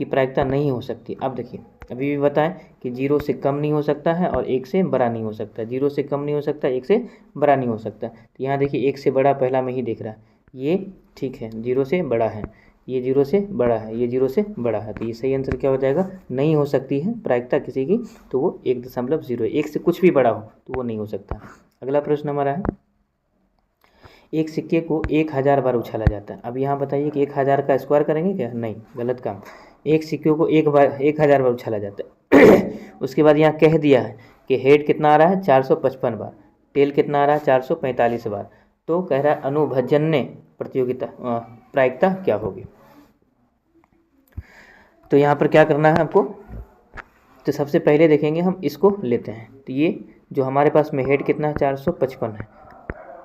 की प्रायिकता नहीं हो सकती। अब देखिए अभी भी बताएं कि 0 से कम नहीं हो सकता है और 1 से बड़ा नहीं हो सकता। 0 से कम नहीं हो सकता, 1 से बड़ा नहीं हो सकता। तो यहाँ देखिए 1 से बड़ा पहला में ही दिख रहा है, ये ठीक है, 0 से बड़ा है, ये 0 से बड़ा है, ये 0 से बड़ा है। तो ये सही आंसर क्या हो जाएगा, नहीं हो सकती है प्रायिकता किसी की, तो वो 1.0 है। 1 से कुछ भी बड़ा हो तो वो नहीं हो सकता। अगला प्रश्न हमारा है, एक सिक्के को 1000 बार उछाला जाता है। अब यहाँ बताइए कि 1000 का स्क्वायर करेंगे क्या, नहीं, गलत काम। एक सिक्के को 1000 बार उछाला जाता है। उसके बाद यहाँ कह दिया है कि हेड कितना आ रहा है 455 बार, टेल कितना आ रहा है 445 बार। तो कह रहा है अनुभवजन्य प्रतियोगिता प्रायिकता क्या होगी। तो यहाँ पर क्या करना है आपको, तो सबसे पहले देखेंगे हम इसको लेते हैं। तो ये जो हमारे पास में हेड कितना है 455 है,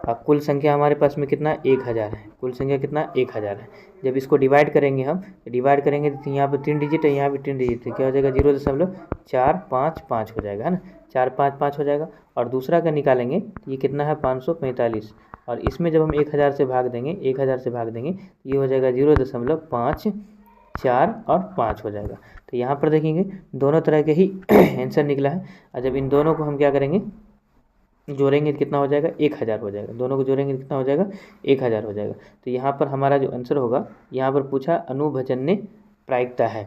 और कुल संख्या हमारे पास में कितना 1000 है, कुल संख्या कितना 1000 है। जब इसको डिवाइड करेंगे हम, डिवाइड करेंगे तो यहाँ पर 3 डिजिट है, यहाँ भी 3 डिजिट है, क्या हो जाएगा 0.455 हो जाएगा, है ना, 455 हो जाएगा। और दूसरा का निकालेंगे तो ये कितना है 545, और इसमें जब हम 1000 से भाग देंगे, 1000 से भाग देंगे ये हो जाएगा 0.54 और 5 हो जाएगा। तो यहाँ पर देखेंगे दोनों तरह के ही आंसर निकला है। और जब इन दोनों को हम क्या करेंगे, जोड़ेंगे कितना हो जाएगा 1000 हो जाएगा, दोनों को जोड़ेंगे कितना हो जाएगा 1000 हो जाएगा। तो यहाँ पर हमारा जो आंसर होगा, यहाँ पर पूछा अनुभवजन्य प्रायिकता है,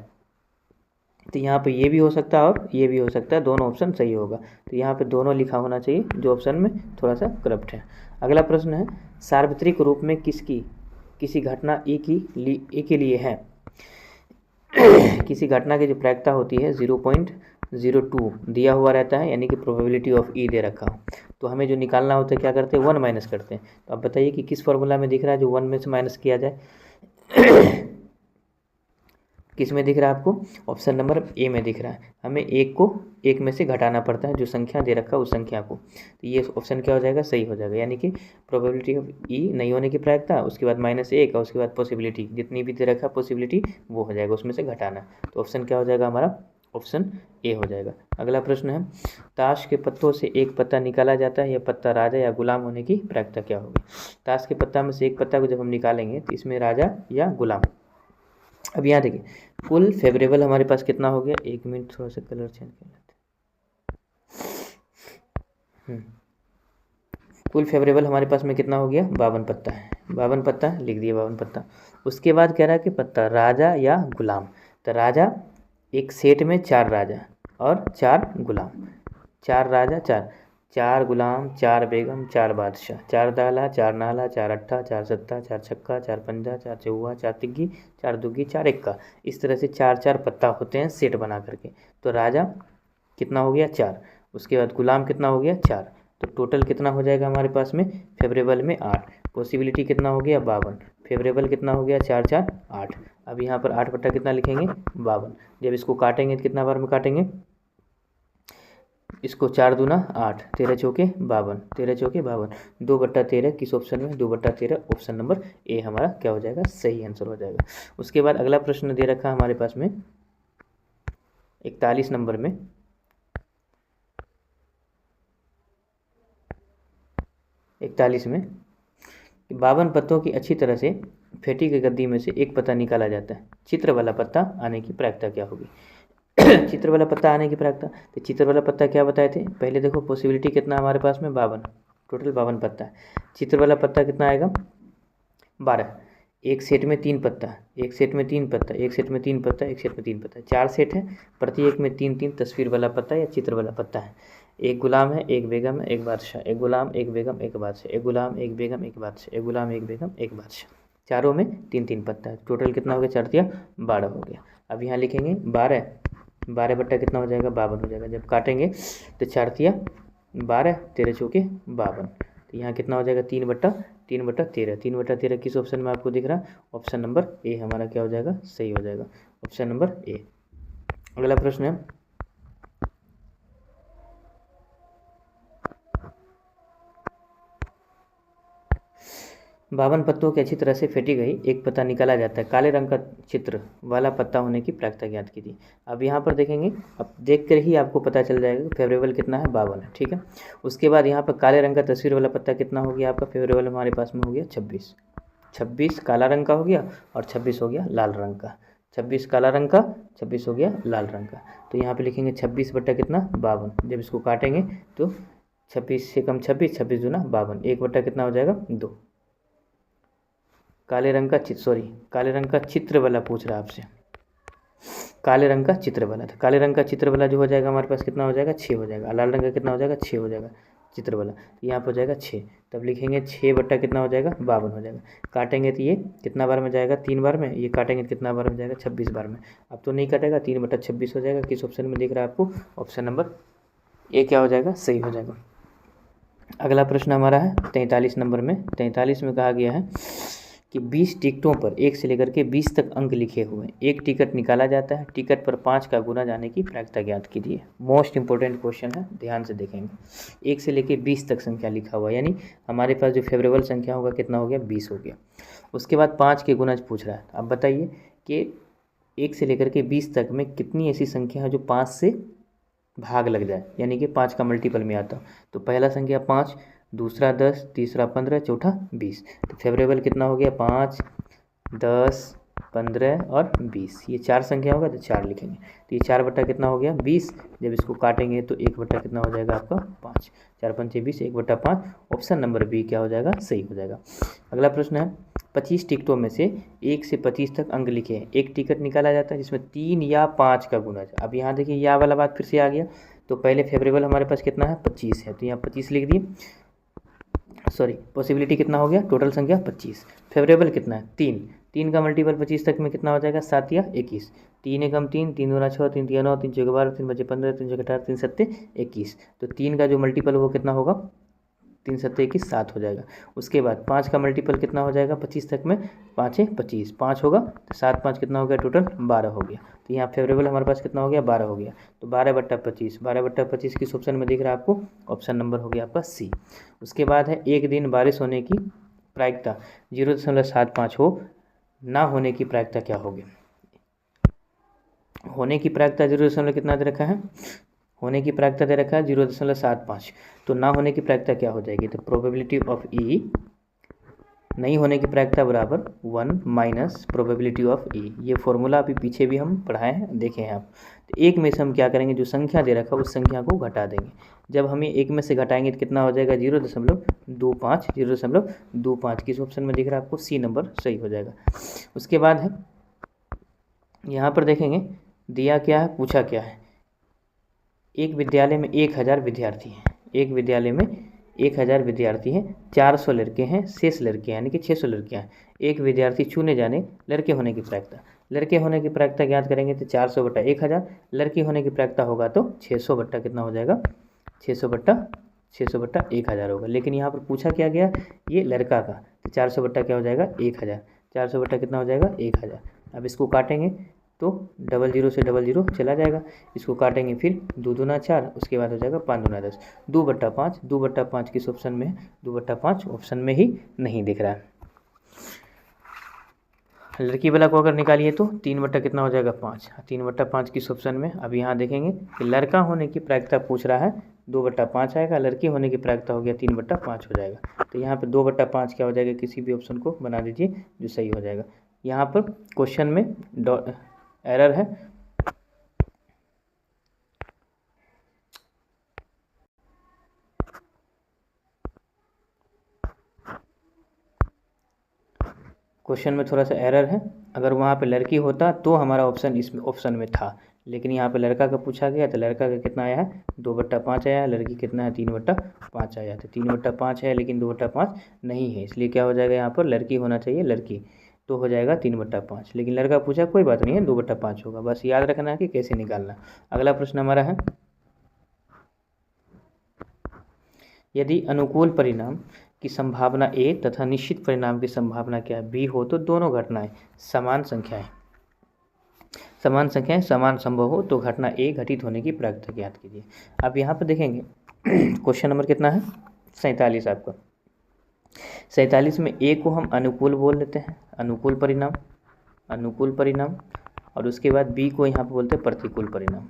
तो यहाँ पे ये भी हो सकता है और ये भी हो सकता है, दोनों ऑप्शन सही होगा। तो यहाँ पे दोनों लिखा होना चाहिए, जो ऑप्शन में थोड़ा सा करप्ट है। अगला प्रश्न है, सार्वत्रिक रूप में किसी घटना ए के लिए है किसी घटना की जो प्रायिकता होती है 0.02 दिया हुआ रहता है, यानी कि प्रोबेबिलिटी ऑफ ई दे रखा हो। तो हमें जो निकालना होता है क्या करते हैं, 1 माइनस करते हैं। तो अब बताइए कि किस फॉर्मूला में दिख रहा है जो 1 में से माइनस किया जाए किस में दिख रहा है आपको, ऑप्शन नंबर ए में दिख रहा है। हमें एक को 1 में से घटाना पड़ता है, जो संख्या दे रखा है उस संख्या को। तो ये ऑप्शन क्या हो जाएगा, सही हो जाएगा, यानी कि प्रोबेबिलिटी ऑफ ई नहीं होने की प्रायिकता, उसके बाद -1 और उसके बाद पॉसिबिलिटी, जितनी भी दे रखा है पॉसिबिलिटी वो हो जाएगा, उसमें से घटाना। तो ऑप्शन क्या हो जाएगा हमारा, ऑप्शन ए हो जाएगा। अगला प्रश्न है, ताश के पत्तों से एक पत्ता निकाला जाता है, यह पत्ता राजा या गुलाम होने की प्रायिकता क्या होगी। ताश के पत्ता में से एक पत्ता को जब हम निकालेंगे तो इसमें राजा या गुलाम। अब यहाँ देखिए कुल फेवरेबल हमारे पास कितना हो गया, 1 मिनट थोड़ा सा कलर चेंज कर लेते हैं। कुल फेवरेबल हमारे पास में कितना हो गया, 52 पत्ता है, 52 पत्ता लिख दिए, 52 पत्ता। उसके बाद कह रहा है कि पत्ता राजा या गुलाम। तो राजा, एक सेट में 4 राजा और 4 गुलाम, 4 राजा 4 गुलाम, 4 बेगम, 4 बादशाह, 4 दाला, 4 नाला, 4 अट्ठा, 4 सत्ता, 4 छक्का, 4 पंजा, 4 चौवा, 4 तिग्गी, 4 दुग्गी, 4 एक्का। इस तरह से 4 पत्ता होते हैं सेट बना करके। तो राजा कितना हो गया 4, उसके बाद गुलाम कितना हो गया 4, तो टोटल कितना हो जाएगा हमारे पास में, फेवरेबल में 8, पॉसिबिलिटी कितना हो गया 52, फेवरेबल कितना हो गया 4 4 8। अब यहाँ पर 8 बट्टा कितना लिखेंगे 52। जब इसको काटेंगे तो कितना बार में काटेंगे, इसको 4 दूना 8, 13 चौके 52, 13 चौके 52, 2/13 किस ऑप्शन में, 2/13 ऑप्शन नंबर ए हमारा क्या हो जाएगा, सही आंसर हो जाएगा। उसके बाद अगला प्रश्न दे रखा हमारे पास में 41 नंबर में, 41 में कि 52 पत्तों की अच्छी तरह से फेटी गई गद्दी में से एक पत्ता निकाला जाता है, चित्र वाला पत्ता आने की प्रायिकता क्या होगी। चित्र वाला पत्ता आने की प्रायिकता, तो चित्र वाला पत्ता क्या बताए थे पहले, देखो पॉसिबिलिटी कितना हमारे पास में 52, टोटल 52 पत्ता है। चित्र वाला पत्ता कितना आएगा 12, एक सेट में 3 पत्ता, एक सेट में 3 पत्ता, एक सेट में 3 पत्ता, एक सेट में 3 पत्ता, 4 सेट है, प्रत्येक में 3-3 तस्वीर वाला पत्ता या चित्र वाला पत्ता है। एक गुलाम है, एक बेगम है, एक बादशाह, एक गुलाम, एक बेगम, एक बादशाह, एक गुलाम, एक बेगम, एक बादशाह, एक गुलाम, एक बेगम, एक बादशाह, चारों में 3-3 पत्ता है। टोटल कितना हो गया 4 या 12 हो गया। अब यहाँ लिखेंगे 12, 12 बट्टा कितना हो जाएगा 52 हो जाएगा। जब काटेंगे तो 4 या 12, 13 चौके 52, तो यहाँ कितना हो जाएगा 3/13। 3/13 किस ऑप्शन में आपको दिख रहा है, ऑप्शन नंबर ए हमारा क्या हो जाएगा, सही हो जाएगा, ऑप्शन नंबर ए। अगला प्रश्न है, बावन पत्तों की अच्छी तरह से फेंटी गई एक पत्ता निकाला जाता है, काले रंग का चित्र वाला पत्ता होने की प्रायिकता ज्ञात कीजिए। अब यहाँ पर देखेंगे, अब देख कर ही आपको पता चल जाएगा फेवरेबल कितना है 52 है, ठीक है। उसके बाद यहाँ पर काले रंग का तस्वीर वाला पत्ता कितना हो गया आपका, फेवरेबल हमारे पास में हो गया 26, 26 काला रंग का हो गया और 26 हो गया लाल रंग का, 26 काला रंग का, 26 हो गया लाल रंग का। तो यहाँ पे लिखेंगे 26 बट्टा कितना 52, जब इसको काटेंगे तो 26 से कम 26, 26 दूना 52, 1 बट्टा कितना हो जाएगा 2। काले रंग का काले रंग का चित्र वाला पूछ रहा है आपसे, काले रंग का चित्र वाला था, काले रंग का चित्र वाला जो हो जाएगा हमारे पास कितना हो जाएगा 6 हो जाएगा, लाल रंग का कितना हो जाएगा 6 हो जाएगा चित्र वाला, तो यहाँ पर हो जाएगा 6। तब लिखेंगे 6 बट्टा कितना हो जाएगा 52 हो जाएगा। काटेंगे तो ये कितना बार में जाएगा 3 बार में, ये काटेंगे तो कितना बार में जाएगा 26 बार में। अब तो नहीं कटेगा, 3/26 हो जाएगा। किस ऑप्शन में दिख रहा है आपको, ऑप्शन नंबर ए क्या हो जाएगा, सही हो जाएगा। अगला प्रश्न हमारा है 43 नंबर में। 43 में कहा गया है कि 20 टिकटों पर 1 से लेकर के 20 तक अंक लिखे हुए हैं, एक टिकट निकाला जाता है, टिकट पर 5 का गुना जाने की प्रायिकता ज्ञात कीजिए। मोस्ट इंपॉर्टेंट क्वेश्चन है, ध्यान से देखेंगे। 1 से लेकर 20 तक संख्या लिखा हुआ है, यानी हमारे पास जो फेवरेबल संख्या होगा कितना हो गया 20 हो गया। उसके बाद 5 के गुना पूछ रहा है। अब बताइए कि 1 से लेकर के 20 तक में कितनी ऐसी संख्या है जो 5 से भाग लग जाए, यानी कि 5 का मल्टीपल में आता। तो पहला संख्या 5, दूसरा 10, तीसरा 15, चौथा 20। तो फेवरेबल कितना हो गया 5, 10, 15 और 20, ये 4 संख्या होगा तो 4 लिखेंगे। तो ये 4 बट्टा कितना हो गया 20, जब इसको काटेंगे तो 1 बट्टा कितना हो जाएगा आपका 5, 4 पंचे 20, 1/5, ऑप्शन नंबर बी क्या हो जाएगा, सही हो जाएगा। अगला प्रश्न है 25 टिकटों में से 1 से 25 तक अंक लिखे हैं, एक टिकट निकाला जाता है जिसमें 3 या 5 का गुना है। अब यहाँ देखिए या वाला बात फिर से आ गया, तो पहले फेवरेबल हमारे पास कितना है 25 है, तो यहाँ 25 लिख दिए, पॉसिबिलिटी कितना हो गया, टोटल संख्या 25, फेवरेबल कितना है 3, 3 का मल्टीपल 25 तक में कितना हो जाएगा 7 या 21, 3 एकम 3, 3 दूना 6, 3 तिया 9, 3 चौके 12, 3 बचे 15, 3 चौके 18, 3 सत्ते 21। तो 3 का जो मल्टीपल वो कितना होगा 3 सत्ते 21, 7 हो जाएगा। उसके बाद 5 का मल्टीपल कितना हो जाएगा 25 तक में, 5 है 25, 5 होगा तो 7 5 कितना हो गया, टोटल 12 हो गया। तो यहाँ फेवरेबल हमारे पास कितना हो गया 12 हो गया। तो 12/25, 12/25 किस ऑप्शन में दिख रहा है आपको, ऑप्शन नंबर हो गया आपका सी। उसके बाद है एक दिन बारिश होने की प्रायिकता 0.75 हो, ना होने की प्रायिकता क्या होगी। होने की प्रायिकता 0. कितना दे रखा है, होने की प्रायिकता दे रखा है 0.75, तो ना होने की प्रायिकता क्या हो जाएगी, तो प्रोबेबिलिटी ऑफ ई, नहीं होने की प्रायिकता बराबर 1 माइनस प्रोबेबिलिटी ऑफ ई। ये फॉर्मूला अभी पीछे भी हम पढ़ाए हैं, देखें हैं आप। तो एक में से हम क्या करेंगे, जो संख्या दे रखा है उस संख्या को घटा देंगे। जब हमें एक में से घटाएंगे तो कितना हो जाएगा 0.25, 0.25 किस ऑप्शन में दिख रहा है आपको, सी नंबर सही हो जाएगा। उसके बाद है यहाँ पर देखेंगे दिया क्या है, पूछा क्या है। एक विद्यालय में 1000 विद्यार्थी हैं, एक विद्यालय में 1000 विद्यार्थी हैं, 400 लड़के हैं, शेष लड़के यानी कि 600 लड़कियां हैं। एक विद्यार्थी चुने जाने लड़के होने की प्रायिकता, लड़के होने की प्रायिकता ज्ञात करेंगे तो 400/1000, लड़की होने की प्रायिकता होगा तो 600 बट्टा कितना हो जाएगा, 600/1000 होगा। लेकिन यहाँ पर पूछा क्या गया, ये लड़का का, तो 400 बट्टा क्या हो जाएगा 1000, 400 बट्टा कितना हो जाएगा 1000। अब इसको काटेंगे तो 00 से 00 चला जाएगा, इसको काटेंगे फिर 2 दूना 4, उसके बाद हो जाएगा 5 दूना 10, 2/5, 2/5 किस ऑप्शन में है, 2/5 ऑप्शन में ही नहीं दिख रहा है। लड़की वाला को अगर निकालिए तो 3 बट्टा कितना हो जाएगा 5, 3/5 किस ऑप्शन में। अब यहाँ देखेंगे कि लड़का होने की प्रायिकता पूछ रहा है, 2/5 आएगा, लड़की होने की प्रायिकता हो गया 3/5 हो जाएगा। तो यहाँ पे 2/5 क्या हो जाएगा, किसी भी ऑप्शन को बना दीजिए जो सही हो जाएगा। यहाँ पर क्वेश्चन में एरर है, क्वेश्चन में थोड़ा सा एरर है। अगर वहाँ पे लड़की होता तो हमारा ऑप्शन इसमें ऑप्शन में था, लेकिन यहाँ पे लड़का का पूछा गया तो लड़का का कितना आया है 2/5 आया है, लड़की कितना है 3/5 आया। तो 3/5 है लेकिन 2/5 नहीं है, इसलिए क्या हो जाएगा यहाँ पर लड़की होना चाहिए, लड़की तो हो जाएगा 3/5। लेकिन लड़का पूछा कोई बात नहीं है 2/5 होगा, बस याद रखना है कि कैसे निकालना। अगला प्रश्न हमारा है, यदि अनुकूल परिणाम की संभावना ए तथा निश्चित परिणाम की संभावना क्या है बी हो तो दोनों घटनाएं समान संख्याएं समान संभव हो तो घटना ए घटित होने की प्रायिकता ज्ञात कीजिए। अब यहाँ पर देखेंगे क्वेश्चन नंबर कितना है 47 आपका। 47 में ए को हम अनुकूल बोल देते हैं, अनुकूल परिणाम, और उसके बाद बी को यहाँ पे बोलते हैं प्रतिकूल परिणाम।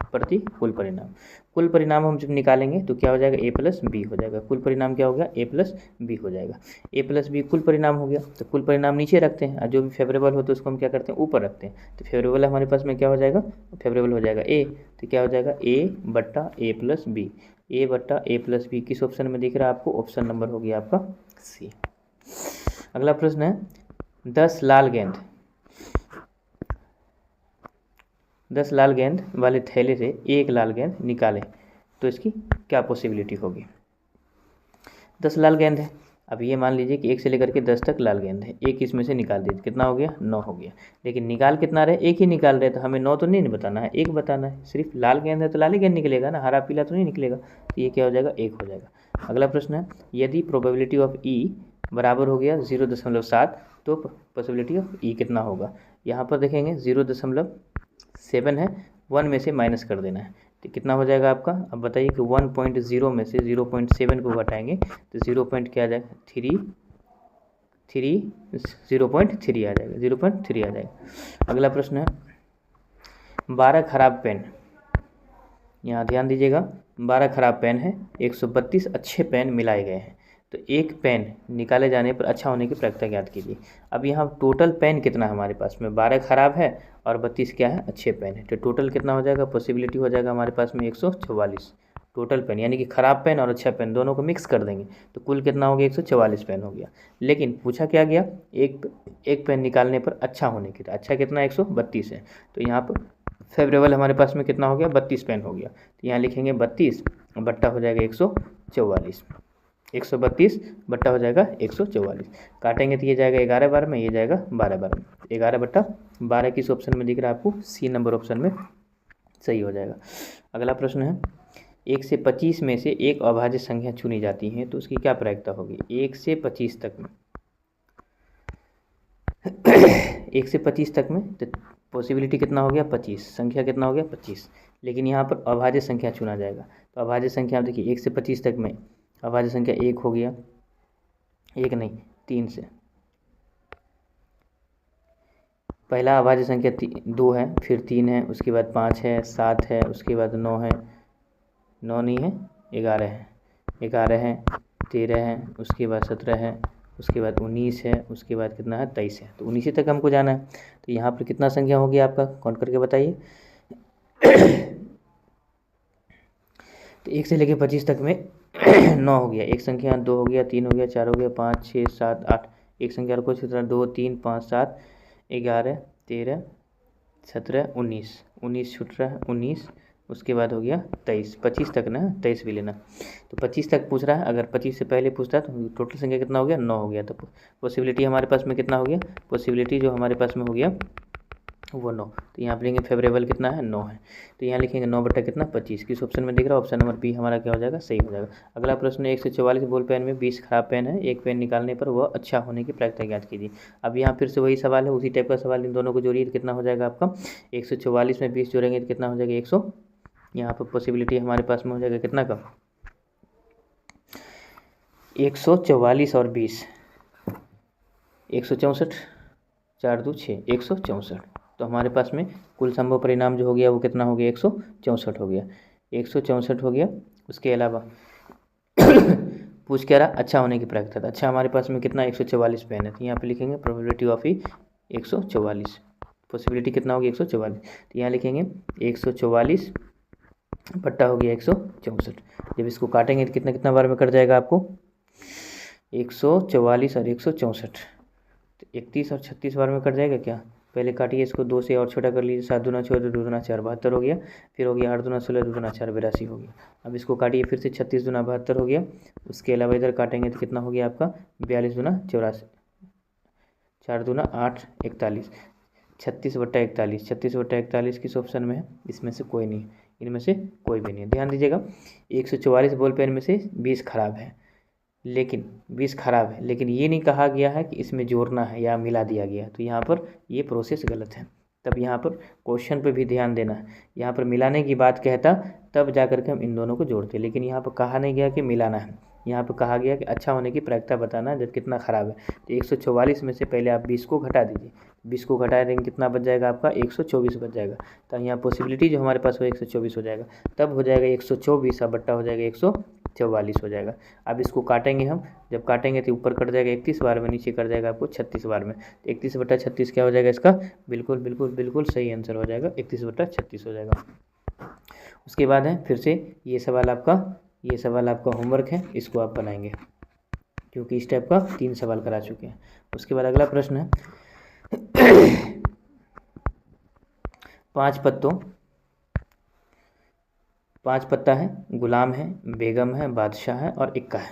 कुल परिणाम हम जब निकालेंगे तो क्या हो जाएगा ए प्लस बी हो जाएगा। कुल परिणाम क्या हो गया ए प्लस बी हो जाएगा। ए प्लस बी कुल परिणाम हो गया, तो कुल परिणाम नीचे रखते हैं और जो भी फेवरेबल हो तो उसको हम क्या करते हैं ऊपर रखते हैं। तो फेवरेबल हमारे पास में क्या हो जाएगा, फेवरेबल हो जाएगा ए, तो क्या हो जाएगा A/A plus B, A/A plus B किस ऑप्शन में दिख रहा है आपको, ऑप्शन नंबर हो गया आपका सी। अगला प्रश्न है 10 लाल गेंद वाले थैले से एक लाल गेंद निकालें तो इसकी क्या पॉसिबिलिटी होगी। 10 लाल गेंद है, अब ये मान लीजिए कि 1 से लेकर के 10 तक लाल गेंद है, एक इसमें से निकाल दीजिए, कितना हो गया 9 हो गया। लेकिन निकाल कितना रहे, एक ही निकाल रहे, तो हमें 9 तो नहीं बताना है, एक बताना है। सिर्फ लाल गेंद है तो लाल ही गेंद निकलेगा ना, हरा पीला तो नहीं निकलेगा, तो ये क्या हो जाएगा 1 हो जाएगा। अगला प्रश्न है, यदि प्रोबेबिलिटी ऑफ ई बराबर हो गया 0.7 तो पॉसिबिलिटी ऑफ ई कितना होगा। यहाँ पर देखेंगे 0.7 है, 1 में से माइनस कर देना है, तो कितना हो जाएगा आपका। अब बताइए कि 1.0 में से 0.7 को घटाएंगे तो 0. क्या आ जाएगा 0.3 आ जाएगा, 0.3 आ जाएगा। अगला प्रश्न है 12 खराब पेन, यहाँ ध्यान दीजिएगा 12 खराब पेन है, 132 अच्छे पेन मिलाए गए हैं, तो एक पेन निकाले जाने पर अच्छा होने की प्रायिकता ज्ञात कीजिए। अब यहाँ टोटल पेन कितना है हमारे पास में, 12 खराब है और 32 क्या है अच्छे पेन है, तो टोटल कितना हो जाएगा, पॉसिबिलिटी हो जाएगा हमारे पास में 144 टोटल पेन, यानी कि खराब पेन और अच्छा पेन दोनों को मिक्स कर देंगे तो कुल कितना हो गया 144 पेन हो गया। लेकिन पूछा क्या गया, एक पेन निकालने पर अच्छा होने की, तो अच्छा कितना 132 है, तो यहाँ पर फेवरेबल हमारे पास में कितना हो गया 32 पेन हो गया, तो यहाँ लिखेंगे 32 बट्टा हो जाएगा 144, 132 बट्टा हो जाएगा 144, काटेंगे तो ये जाएगा 11/12 में, ये जाएगा 12/12 में, 11/12 किस ऑप्शन में दिख रहा है आपको, सी नंबर ऑप्शन में सही हो जाएगा। अगला प्रश्न है 1 से 25 में से एक अभाज्य संख्या चुनी जाती है तो उसकी क्या प्रायिकता होगी। 1 से 25 तक में 1 से 25 तक में तो पॉसिबिलिटी कितना हो गया 25, संख्या कितना हो गया 25, लेकिन यहाँ पर अभाज्य संख्या चुना जाएगा, तो अभाज्य संख्या आप देखिए 1 से 25 तक में अभाज्य संख्या 1 हो गया, 1 नहीं 3 से, पहला अभाज्य संख्या 2 है, फिर 3 है, उसके बाद 5 है, 7 है, उसके बाद 9 है, 9 नहीं है 11 है, 11 है, 13 है, उसके बाद 17 है, उसके बाद 19 है, उसके बाद कितना है 23 है, तो 19 तक हमको जाना है। तो यहाँ पर कितना संख्या हो गया आपका, काउंट करके बताइए। तो 1 से लेकर 25 तक में 9 हो गया, एक संख्या 2 हो गया, 3 हो गया, 4 हो गया, 5 6 7 8, एक संख्या को छूट रहा 2 3 5 7 11 13 17 19 छूट रहा है 19, उसके बाद हो गया 23, 25 तक ना, 23 भी लेना, तो 25 तक पूछ रहा है। अगर 25 से पहले पूछता है तो टोटल संख्या कितना हो गया 9 हो गया, तो पॉसिबिलिटी हमारे पास में कितना हो गया, पॉसिबिलिटी जो हमारे पास में हो गया वो 9, तो यहाँ पर लेंगे फेवरेबल कितना है 9 है, तो यहाँ लिखेंगे 9 बटा कितना 25, किस ऑप्शन में दिख रहा है, ऑप्शन नंबर बी हमारा क्या हो जाएगा सही हो जाएगा। अगला प्रश्न 144 बॉल पेन में 20 खराब पेन है, एक पेन निकालने पर वह अच्छा होने की प्रायिकता ज्ञात कीजिए। अब यहाँ फिर से वही सवाल है, उसी टाइप का सवाल, इन दोनों को जोड़िए तो कितना हो जाएगा आपका 144 में 20 जोड़ेंगे तो कितना हो जाएगा 100, यहाँ पर पॉसिबिलिटी हमारे पास में हो जाएगा कितना का 144 और 20 164, 4 2 6, 164। तो हमारे पास में कुल संभव परिणाम जो हो गया वो कितना हो गया, 164 हो गया, 164 हो गया। उसके अलावा पूछ क्या रहा, अच्छा होने की प्रायिकता। अच्छा हमारे पास में कितना 144 पेन है, तो यहाँ पे लिखेंगे प्रोबेबिलिटी ऑफ ई 144, पॉसिबिलिटी कितना होगी 144, तो यहाँ लिखेंगे 144 बट्टा हो गया 164। जब इसको काटेंगे तो कितना कितना बार में कट जाएगा आपको, 144 और 164, तो 31 और 36 बार में कट जाएगा क्या। पहले काटिए इसको, 2 से और छोटा कर लीजिए, 7 दूना 14, 2 दूना 4, 72 हो गया। फिर हो गया 8 दूना 16, 2 दूना 4, 82 हो गया। अब इसको काटिए फिर से, 36 दूना 72 हो गया। उसके अलावा इधर काटेंगे तो कितना हो गया आपका 42 दूना 84, 4 दूना 8, 41, 36 बट्टा 41, 36 बट्टा 41 किस ऑप्शन में है, इसमें से कोई नहीं, इनमें से कोई भी नहीं है। ध्यान दीजिएगा 144 बॉल पेन में से 20 खराब है, लेकिन 20 खराब है, लेकिन ये नहीं कहा गया है कि इसमें जोड़ना है या मिला दिया गया, तो यहाँ पर ये प्रोसेस गलत है। तब यहाँ पर क्वेश्चन पे भी ध्यान देना है, यहाँ पर मिलाने की बात कहता तब जा करके हम इन दोनों को जोड़ते, लेकिन यहाँ पर कहा नहीं गया कि मिलाना है, यहाँ पर कहा गया कि अच्छा होने की प्रायिकता बताना जब कितना ख़राब है। तो 144 में से पहले आप 20 को घटा दीजिए, 20 को घटा देंगे कितना बच जाएगा आपका 124 बच जाएगा। तो यहाँ पॉसिबिलिटी जो हमारे पास वो 124 हो जाएगा, तब हो जाएगा 124 और बट्टा हो जाएगा 144 हो जाएगा। अब इसको काटेंगे हम, जब काटेंगे तो ऊपर कट जाएगा 31 बार में, नीचे कट जाएगा आपको 36 बार में। तो 31 बट्टा 36 क्या हो जाएगा इसका, बिल्कुल बिल्कुल बिल्कुल सही आंसर हो जाएगा, 31 बट्टा 36 हो जाएगा। उसके बाद है फिर से ये सवाल आपका होमवर्क है, इसको आप बनाएंगे, क्योंकि इस टाइप का 3 सवाल करा चुके हैं। उसके बाद अगला प्रश्न है 5 पत्ता है, गुलाम है, बेगम है, बादशाह है और इक्का है।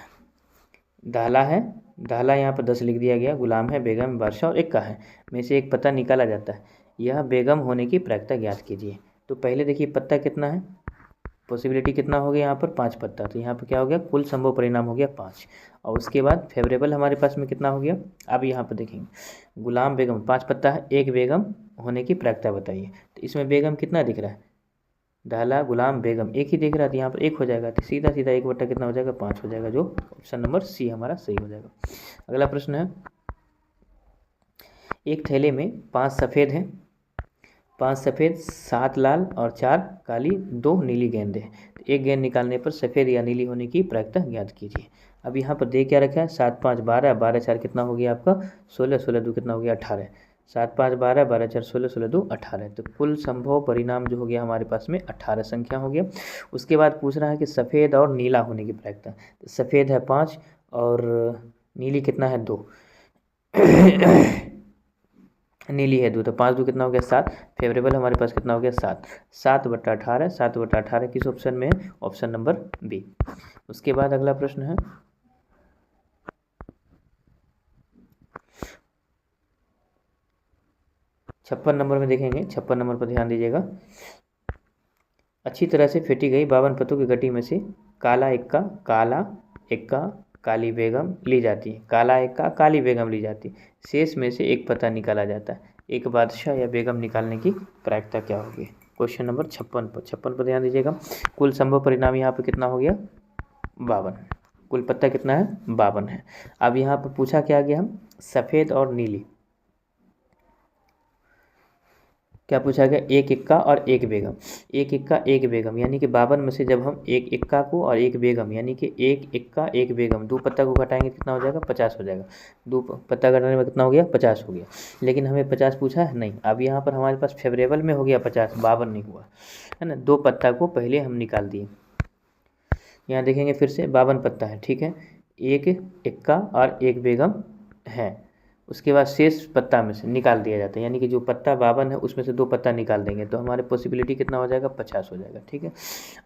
दाला है, दाला यहाँ पर 10 लिख दिया गया, गुलाम है, बेगम, बादशाह और इक्का है, में से एक पत्ता निकाला जाता है, यह बेगम होने की प्रायिकता ज्ञात कीजिए। तो पहले देखिए पत्ता कितना है, पॉसिबिलिटी कितना हो गया यहाँ पर 5 पत्ता, तो यहाँ पर क्या हो गया कुल संभव परिणाम हो गया 5। और उसके बाद फेवरेबल हमारे पास में कितना हो गया, अब यहाँ पर देखेंगे गुलाम बेगम 5 पत्ता है, एक बेगम होने की प्रायिकता बताइए। तो इसमें बेगम कितना दिख रहा है, दाला गुलाम बेगम एक ही दिख रहा था, यहाँ पर 1 हो जाएगा, तो सीधा सीधा 1 बट्टा कितना हो जाएगा 5 हो जाएगा, जो ऑप्शन नंबर सी हमारा सही हो जाएगा। अगला प्रश्न है, एक थैले में 5 सफ़ेद हैं, 5 सफ़ेद 7 लाल और 4 काली 2 नीली गेंद है। एक गेंद निकालने पर सफ़ेद या नीली होने की प्रायिकता ज्ञात कीजिए। अब यहाँ पर दे क्या रखा है, 7 5 12, 12 4 कितना हो गया आपका 16, 16 2 कितना हो गया 18, 7 5 12, 12 4 16, 16 2 18। तो कुल संभव परिणाम जो हो गया हमारे पास में 18 संख्या हो गया। उसके बाद पूछ रहा है कि सफ़ेद और नीला होने की प्रायिकता, तो सफ़ेद है 5 और नीली कितना है 2 नीली है 2, तो 5 2 कितना हो गया 7, फेवरेबल हमारे पास कितना हो गया 7, 7 बट्टा 18, 7 बट्टा 18 किस ऑप्शन में है, ऑप्शन नंबर बी। उसके बाद अगला प्रश्न है 56 नंबर में देखेंगे, 56 नंबर पर ध्यान दीजिएगा। अच्छी तरह से फेंटी गई 52 पत्तों की गड्डी में से काला इक्का काली बेगम ली जाती है, काला इक्का काली बेगम ली जाती है, शेष में से एक पत्ता निकाला जाता है, एक बादशाह या बेगम निकालने की प्रायिकता क्या होगी। क्वेश्चन नंबर 56 पर ध्यान दीजिएगा। कुल संभव परिणाम यहाँ पर कितना हो गया 52, कुल पत्ता कितना है 52 है। अब यहाँ पर पूछा क्या गया, हम सफ़ेद और नीली, क्या पूछा गया, एक इक्का और एक बेगम, एक इक्का एक बेगम, यानी कि 52 में से जब हम एक इक्का को और एक बेगम, यानी कि एक इक्का एक बेगम 2 पत्ता को घटाएंगे कितना हो जाएगा 50 हो जाएगा, 2 पत्ता घटाने में कितना हो गया 50 हो गया। लेकिन हमें 50 पूछा है नहीं, अब यहाँ पर हमारे पास फेवरेबल में हो गया 50, 52 नहीं हुआ है ना, 2 पत्ता को पहले हम निकाल दिए। यहाँ देखेंगे फिर से 52 पत्ता है, ठीक है, एक इक्का और एक बेगम है, उसके बाद शेष पत्ता में से निकाल दिया जाता है, यानी कि जो पत्ता 52 है उसमें से 2 पत्ता निकाल देंगे, तो हमारे पॉसिबिलिटी कितना हो जाएगा 50 हो जाएगा, ठीक है।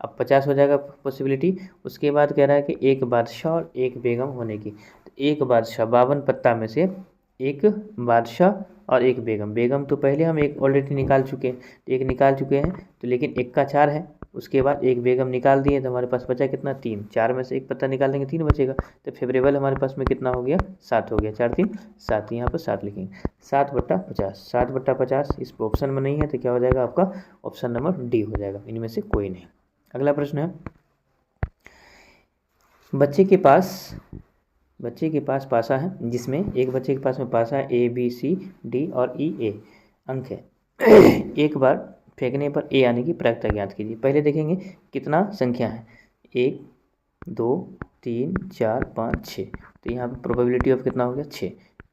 अब 50 हो जाएगा पॉसिबिलिटी। उसके बाद कह रहा है कि एक बादशाह और एक बेगम होने की, तो एक बादशाह 52 पत्ता में से एक बादशाह और एक बेगम, बेगम तो पहले हम एक ऑलरेडी निकाल चुके हैं, एक निकाल चुके हैं, तो लेकिन एक का 4 है, उसके बाद एक बेगम निकाल दिए, तो हमारे पास बचा कितना 3, 4 में से एक पत्ता निकाल देंगे 3 बचेगा, तो फेवरेबल हमारे पास में कितना हो गया 7 हो गया, 4 3 7, यहाँ पर 7 लिखेंगे, 7 बट्टा 50, 7 बट्टा 50 इस ऑप्शन में नहीं है, तो क्या हो जाएगा आपका ऑप्शन नंबर डी हो जाएगा, इनमें से कोई नहीं। अगला प्रश्न है, बच्चे के पास पासा है जिसमें एक बच्चे के पास में पासा है ABCD और EA अंक है। एक बार फेंकने पर A आने की प्रायिकता ज्ञात कीजिए। पहले देखेंगे कितना संख्या है, 1 2 3 4 5 6, तो यहाँ पर प्रोबेबिलिटी ऑफ कितना हो गया 6।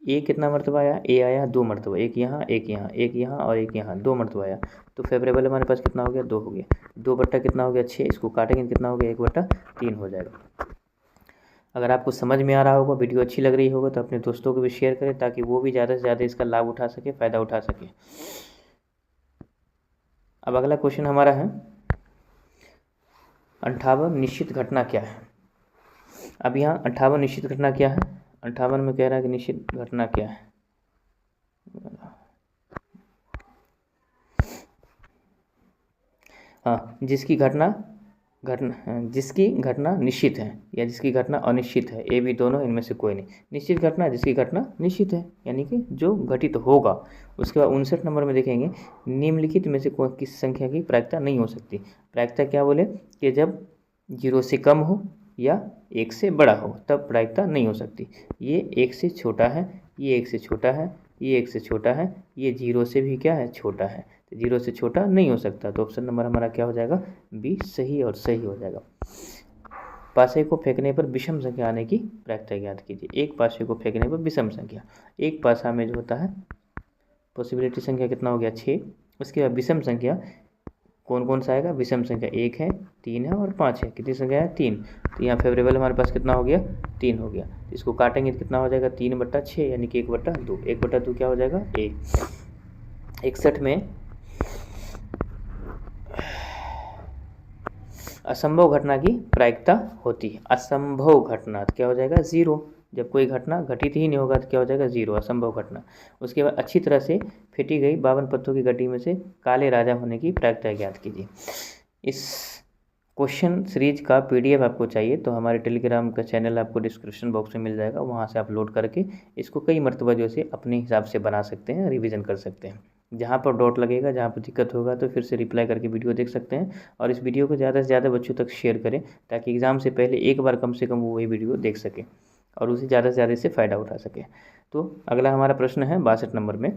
A कितना मरतबा आया, A आया 2 मरतबा, एक यहाँ एक यहाँ एक यहाँ और एक यहाँ 2 मरतबा आया, तो फेवरेबल हमारे पास कितना हो गया 2 हो गया। 2 बट्टा कितना हो गया 6, इसको काटेंगे कितना हो गया 1/3 हो जाएगा। अगर आपको समझ में आ रहा होगा, वीडियो अच्छी लग रही होगा तो अपने दोस्तों को भी शेयर करें ताकि वो भी ज़्यादा से ज़्यादा इसका लाभ उठा सके, फ़ायदा उठा सके। अब अगला क्वेश्चन हमारा है 58 निश्चित घटना क्या है। अब यहाँ 58 निश्चित घटना क्या है, 58 में कह रहा है कि निश्चित घटना क्या है। हाँ, जिसकी घटना निश्चित है या जिसकी घटना अनिश्चित है, ए बी दोनों, इनमें से कोई नहीं। निश्चित घटना जिसकी घटना निश्चित है यानी कि जो घटित होगा। उसके बाद 59 नंबर में देखेंगे निम्नलिखित में से किस संख्या की प्रायिकता नहीं हो सकती। प्रायिकता क्या बोले कि जब 0 से कम हो या 1 से बड़ा हो तब प्रायिकता नहीं हो सकती। ये 1 से छोटा है, ये 1 से छोटा है, ये 1 से छोटा है, ये 0 से भी क्या है छोटा है, तो 0 से छोटा नहीं हो सकता। तो ऑप्शन नंबर हमारा क्या हो जाएगा, बी सही और सही हो जाएगा। पासे को फेंकने पर विषम संख्या आने की प्रायिकता ज्ञात कीजिए। एक पासे को फेंकने पर विषम संख्या, एक पासा में जो होता है पॉसिबिलिटी संख्या कितना हो गया 6। उसके बाद विषम संख्या कौन कौन सा आएगा, विषम संख्या 1 है, 3 है और 5 है। कितनी संख्या है 3, तो यहाँ फेवरेबल हमारे पास कितना हो गया 3 हो गया। इसको काटेंगे तो कितना हो जाएगा 3/6 यानी कि 1/2, 1/2 क्या हो जाएगा ए। 61 में असंभव घटना की प्रायिकता होती है। असंभव घटना क्या हो जाएगा 0, जब कोई घटना घटित ही नहीं होगा तो क्या हो जाएगा 0, असंभव घटना। उसके बाद अच्छी तरह से फेंटी गई 52 पत्तों की गड्डी में से काले राजा होने की प्रायिकता ज्ञात कीजिए। इस क्वेश्चन सीरीज का PDF आपको चाहिए तो हमारे टेलीग्राम का चैनल आपको डिस्क्रिप्शन बॉक्स में मिल जाएगा, वहाँ से आप लोड करके इसको कई मरतबा जो से अपने हिसाब से बना सकते हैं, रिवीजन कर सकते हैं। जहाँ पर डॉट लगेगा, जहाँ पर दिक्कत होगा तो फिर से रिप्लाई करके वीडियो देख सकते हैं। और इस वीडियो को ज़्यादा से ज़्यादा बच्चों तक शेयर करें ताकि एग्ज़ाम से पहले एक बार कम से कम वो वही वीडियो देख सके और उसे ज़्यादा से ज़्यादा इससे फ़ायदा उठा सके। तो अगला हमारा प्रश्न है 62 नंबर में,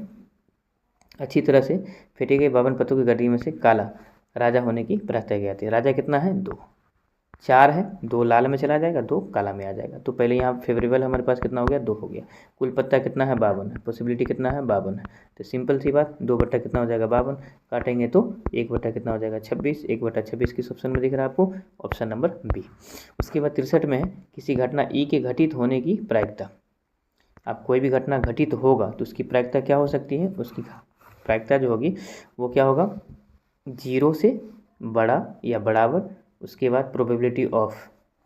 अच्छी तरह से फेंटे गए 52 पत्तों की गड्डी में से काला राजा होने की प्रायिकता ज्ञात है। राजा कितना है 2, 4 है, 2 लाल में चला जाएगा, 2 काला में आ जाएगा। तो पहले यहाँ फेवरेबल हमारे पास कितना हो गया 2 हो गया। कुल पत्ता कितना है 52 है, पॉसिबिलिटी कितना है 52 है, तो सिंपल सी बात 2 कितना हो जाएगा 52, काटेंगे तो 1 कितना हो जाएगा 26, 1/26 किस ऑप्शन में दिख रहा है आपको, ऑप्शन नंबर बी। उसके बाद 63 में है किसी घटना ई के घटित होने की प्रायिकता। अब कोई भी घटना घटित होगा तो उसकी प्रायिकता क्या हो सकती है, उसकी प्रायिकता जो होगी वो क्या होगा 0 से बड़ा या बराबर। उसके बाद प्रोबेबिलिटी ऑफ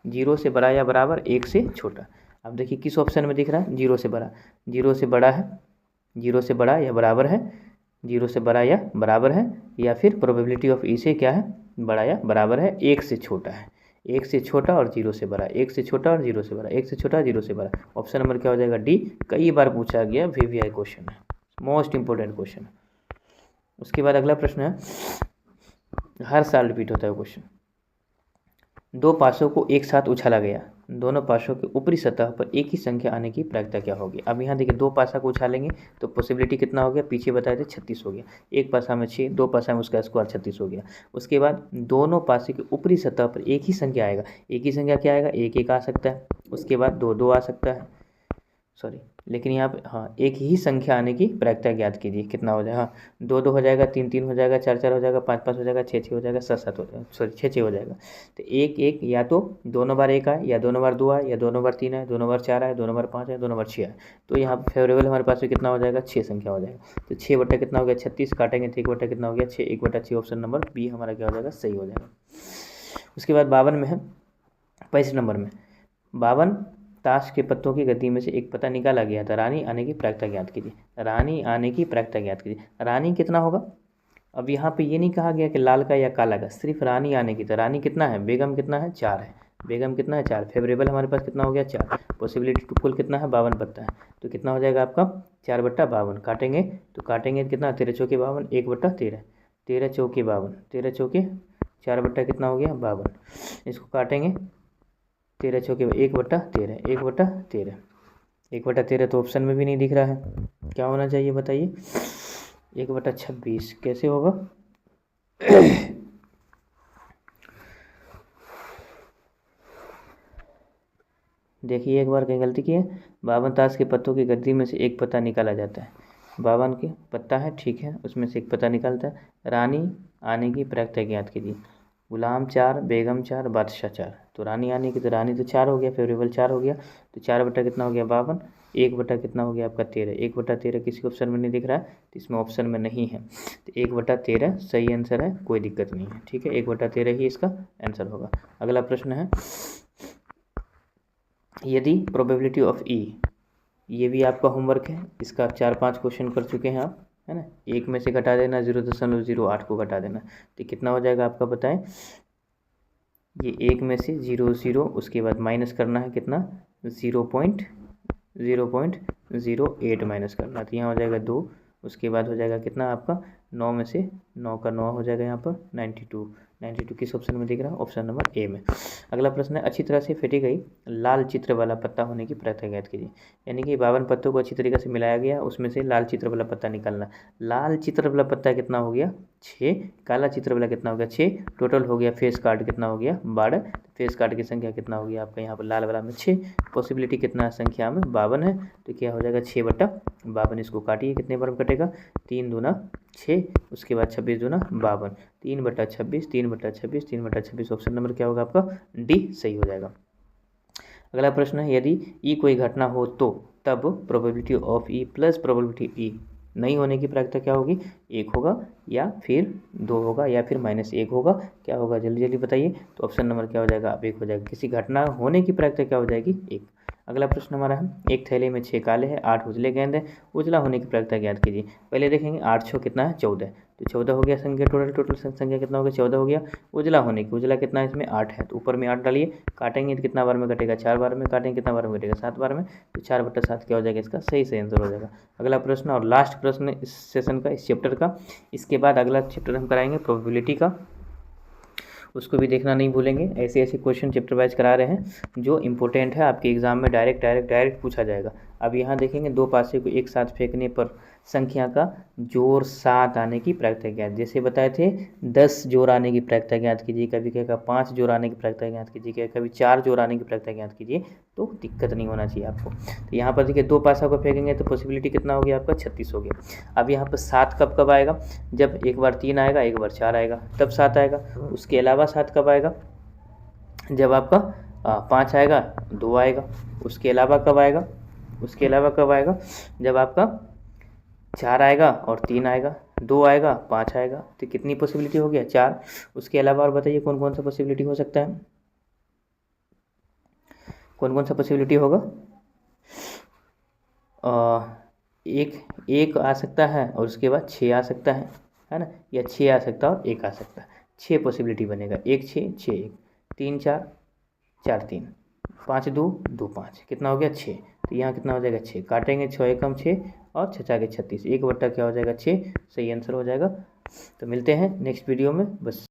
0 से बड़ा या बराबर, 1 से छोटा। अब देखिए किस ऑप्शन में दिख रहा है 0 से बड़ा, 0 से बड़ा है, 0 से बड़ा या बराबर है, 0 से बड़ा या बराबर है, या फिर प्रोबेबिलिटी ऑफ ई से क्या है बड़ा या बराबर है, 1 से छोटा है, 1 से छोटा और 0 से बड़ा, 1 से छोटा और 0 से बड़ा, 1 से छोटा 0 से बड़ा। ऑप्शन नंबर क्या हो जाएगा डी। कई बार पूछा गया VVI क्वेश्चन है, मोस्ट इंपॉर्टेंट क्वेश्चन है। उसके बाद अगला प्रश्न है, हर साल रिपीट होता है क्वेश्चन। 2 पासों को एक साथ उछाला गया, दोनों पासों के ऊपरी सतह पर एक ही संख्या आने की प्रायिकता क्या होगी। अब यहाँ देखिए 2 पासा को उछालेंगे तो पॉसिबिलिटी कितना हो गया, पीछे बताए थे 36 हो गया। एक पासा में 6, 2 पासा में उसका स्क्वायर 36 हो गया। उसके बाद दोनों पासे के ऊपरी सतह पर एक ही संख्या आएगा, एक ही संख्या क्या आएगा 1 आ सकता है, उसके बाद 2 आ सकता है, सॉरी लेकिन यहाँ पे हाँ एक ही संख्या आने की प्रायिकता ज्ञात कीजिए। कितना हो जाएगा, 2 हो जाएगा, 3 हो जाएगा, 4 हो जाएगा, 5 हो जाएगा, 6 हो जाएगा, 7 हो जाएगा, सॉरी 6 हो जाएगा। तो 1 या तो 2 बार 1 आए, या 2 बार 2 आए, या 2 बार 3 आए, 2 बार 4 आए, 2 बार 5 आए, 2 बार 6 आए। तो यहाँ फेवरेबल हमारे पास में कितना हो जाएगा 6 संख्या हो जाएगा। तो 6 कितना हो गया 36, काटेंगे तो 1 कितना हो गया 6, 1/6 ऑप्शन नंबर बी हमारा क्या हो जाएगा सही हो जाएगा। उसके बाद 52 में है 65 नंबर में, 52 ताश के पत्तों की गद्दी में से एक पत्ता निकाला गया था, रानी आने की प्रायिकता ज्ञात कीजिए। रानी आने की प्रायिकता ज्ञात कीजिए। रानी कितना होगा, अब यहाँ पे ये नहीं कहा गया कि लाल का या काला का, सिर्फ रानी आने की। तो रानी कितना है, बेगम कितना है 4 है, बेगम कितना है 4, फेवरेबल हमारे पास कितना हो गया 4, पॉसिबिलिटी टू कुल कितना है 52 पत्ता है। तो कितना हो जाएगा आपका 4/52, काटेंगे तो काटेंगे कितना 13 चौके 52, 1/13, 13 चौके 52, 13 चौके 4 कितना हो गया 52। इसको काटेंगे 13 चौके 1/13, 1/13, 1/13 तो ऑप्शन में भी नहीं दिख रहा है। क्या होना चाहिए बताइए? 1/26 कैसे होगा? देखिए एक बार कहीं गलती की है। 52 ताश के पत्तों की गद्दी में से एक पत्ता निकाला जाता है। 52 के पत्ता है, ठीक है, उसमें से एक पत्ता निकालता है। रानी आने की प्रायिकता ज्ञात कीजिए। गुलाम 4, बेगम 4, बादशाह 4। तो रानी आने की, तो रानी तो 4 हो गया, फेवरेबल 4 हो गया। तो 4 बटा कितना हो गया? 52। 1 बटा कितना हो गया आपका? 13। 1/13 किसी ऑप्शन में नहीं दिख रहा है, तो इसमें ऑप्शन में नहीं है। तो 1/13 सही आंसर है, कोई दिक्कत नहीं है, ठीक है। 1/13 ही इसका आंसर होगा। अगला प्रश्न है, यदि प्रोबेबिलिटी ऑफ ई, ये भी आपका होमवर्क है, इसका आप 4-5 क्वेश्चन कर चुके हैं आप, है ना। 1 में से घटा देना, 0.08 को घटा देना, तो कितना हो जाएगा आपका बताएं? ये 1 में से 0 उसके बाद माइनस करना है कितना? 0.08 माइनस करना, तो यहाँ हो जाएगा 2। उसके बाद हो जाएगा कितना आपका? 9 में से 9 का 9 हो जाएगा यहाँ पर 92 किस ऑप्शन में दिख रहा है? ऑप्शन नंबर ए में। अगला प्रश्न है, अच्छी तरह से फेंटी गई लाल चित्र वाला पत्ता होने की प्रायिकता ज्ञात कीजिए। यानी कि 52 पत्तों को अच्छी तरीके से मिलाया गया, उसमें से लाल चित्र वाला पत्ता निकालना। लाल चित्र वाला पत्ता कितना हो गया? 6। काला चित्र वाला कितना हो गया? 6। टोटल हो गया फेस कार्ड कितना हो गया? 12। फेस कार्ड की संख्या कितना हो गया आपका यहाँ पर? लाल वाला में 6। पॉसिबिलिटी कितना संख्या में? 52 है, तो क्या हो जाएगा? 6/52। इसको काटिए, कितने बार में कटेगा? 3 दूना 6, उसके बाद 26 दूना 52, 3/26, 3/26, 3/26। ऑप्शन नंबर क्या होगा आपका? डी सही हो जाएगा। अगला प्रश्न है, यदि ई कोई घटना हो तो तब probability of E plus probability E नहीं होने की प्रायिकता क्या होगी? 1 होगा, या फिर 2 होगा, या फिर -1 होगा। क्या होगा जल्दी जल्दी बताइए? तो ऑप्शन नंबर क्या हो जाएगा? अब 1 हो जाएगा। किसी घटना होने की प्रायिकता क्या हो जाएगी? 1। अगला प्रश्न हमारा है, एक थैले में 6 काले हैं, 8 उजले गेंद है, उजला होने की प्रायिकता ज्ञात कीजिए। पहले देखेंगे 8 6 कितना है? 14, तो 14 हो गया संख्या, टोटल संख्या कितना हो गया? 14 हो गया। उजला होने की, उजला कितना है इसमें? 8 है, तो ऊपर में 8 डालिए, काटेंगे तो कितना बार में कटेगा? 4 बार में काटेंगे, कितना बार में कटेगा? 7 बार में, तो 4/7 क्या हो जाएगा इसका? सही आंसर हो जाएगा। अगला प्रश्न और लास्ट प्रश्न इस सेशन का, इस चैप्टर का। इसके बाद अगला चैप्टर हम कराएंगे प्रोबेबिलिटी का, उसको भी देखना नहीं भूलेंगे। ऐसे ऐसे क्वेश्चन चैप्टर वाइज करा रहे हैं जो इंपॉर्टेंट है, आपके एग्जाम में डायरेक्ट पूछा जाएगा। अब यहाँ देखेंगे, 2 पासे को एक साथ फेंकने पर संख्या का जोड़ 7 आने की प्रायिकता ज्ञात। जैसे बताए थे 10 जोड़ आने की प्रायिकता ज्ञात कीजिए, कभी कहेगा 5 जोड़ आने की प्रायिकता ज्ञात कीजिए, कभी 4 जोड़ आने की प्रायिकता ज्ञात कीजिए, तो दिक्कत नहीं होना चाहिए आपको। तो यहाँ पर देखिए 2 पासा को फेंकेंगे तो पॉसिबिलिटी कितना हो गया आपका? 36 हो गया। अब यहाँ पर 7 कब आएगा? जब एक बार 3 आएगा, एक बार 4 आएगा, तब 7 आएगा। उसके अलावा 7 कब आएगा? जब आपका 5 आएगा, 2 आएगा। उसके अलावा कब आएगा? जब आपका 4 आएगा और 3 आएगा, 2 आएगा, 5 आएगा, तो कितनी पॉसिबिलिटी हो गया? 4। उसके अलावा और बताइए कौन कौन सा पॉसिबिलिटी हो सकता है? कौन कौन सा पॉसिबिलिटी होगा? एक आ सकता है, और उसके बाद 6 आ सकता है ना, या 6 आ सकता है और 1 आ सकता है। 6 पॉसिबिलिटी बनेगा, 1 6 6 1, 3 4 4 3, 5 2 2 5, कितना हो गया? 6। तो यहाँ कितना हो जाएगा? 6। काटेंगे, 6 एकम 6 और 6 4 36, 1 बट्टा क्या हो जाएगा? 6 सही आंसर हो जाएगा। तो मिलते हैं नेक्स्ट वीडियो में। बस।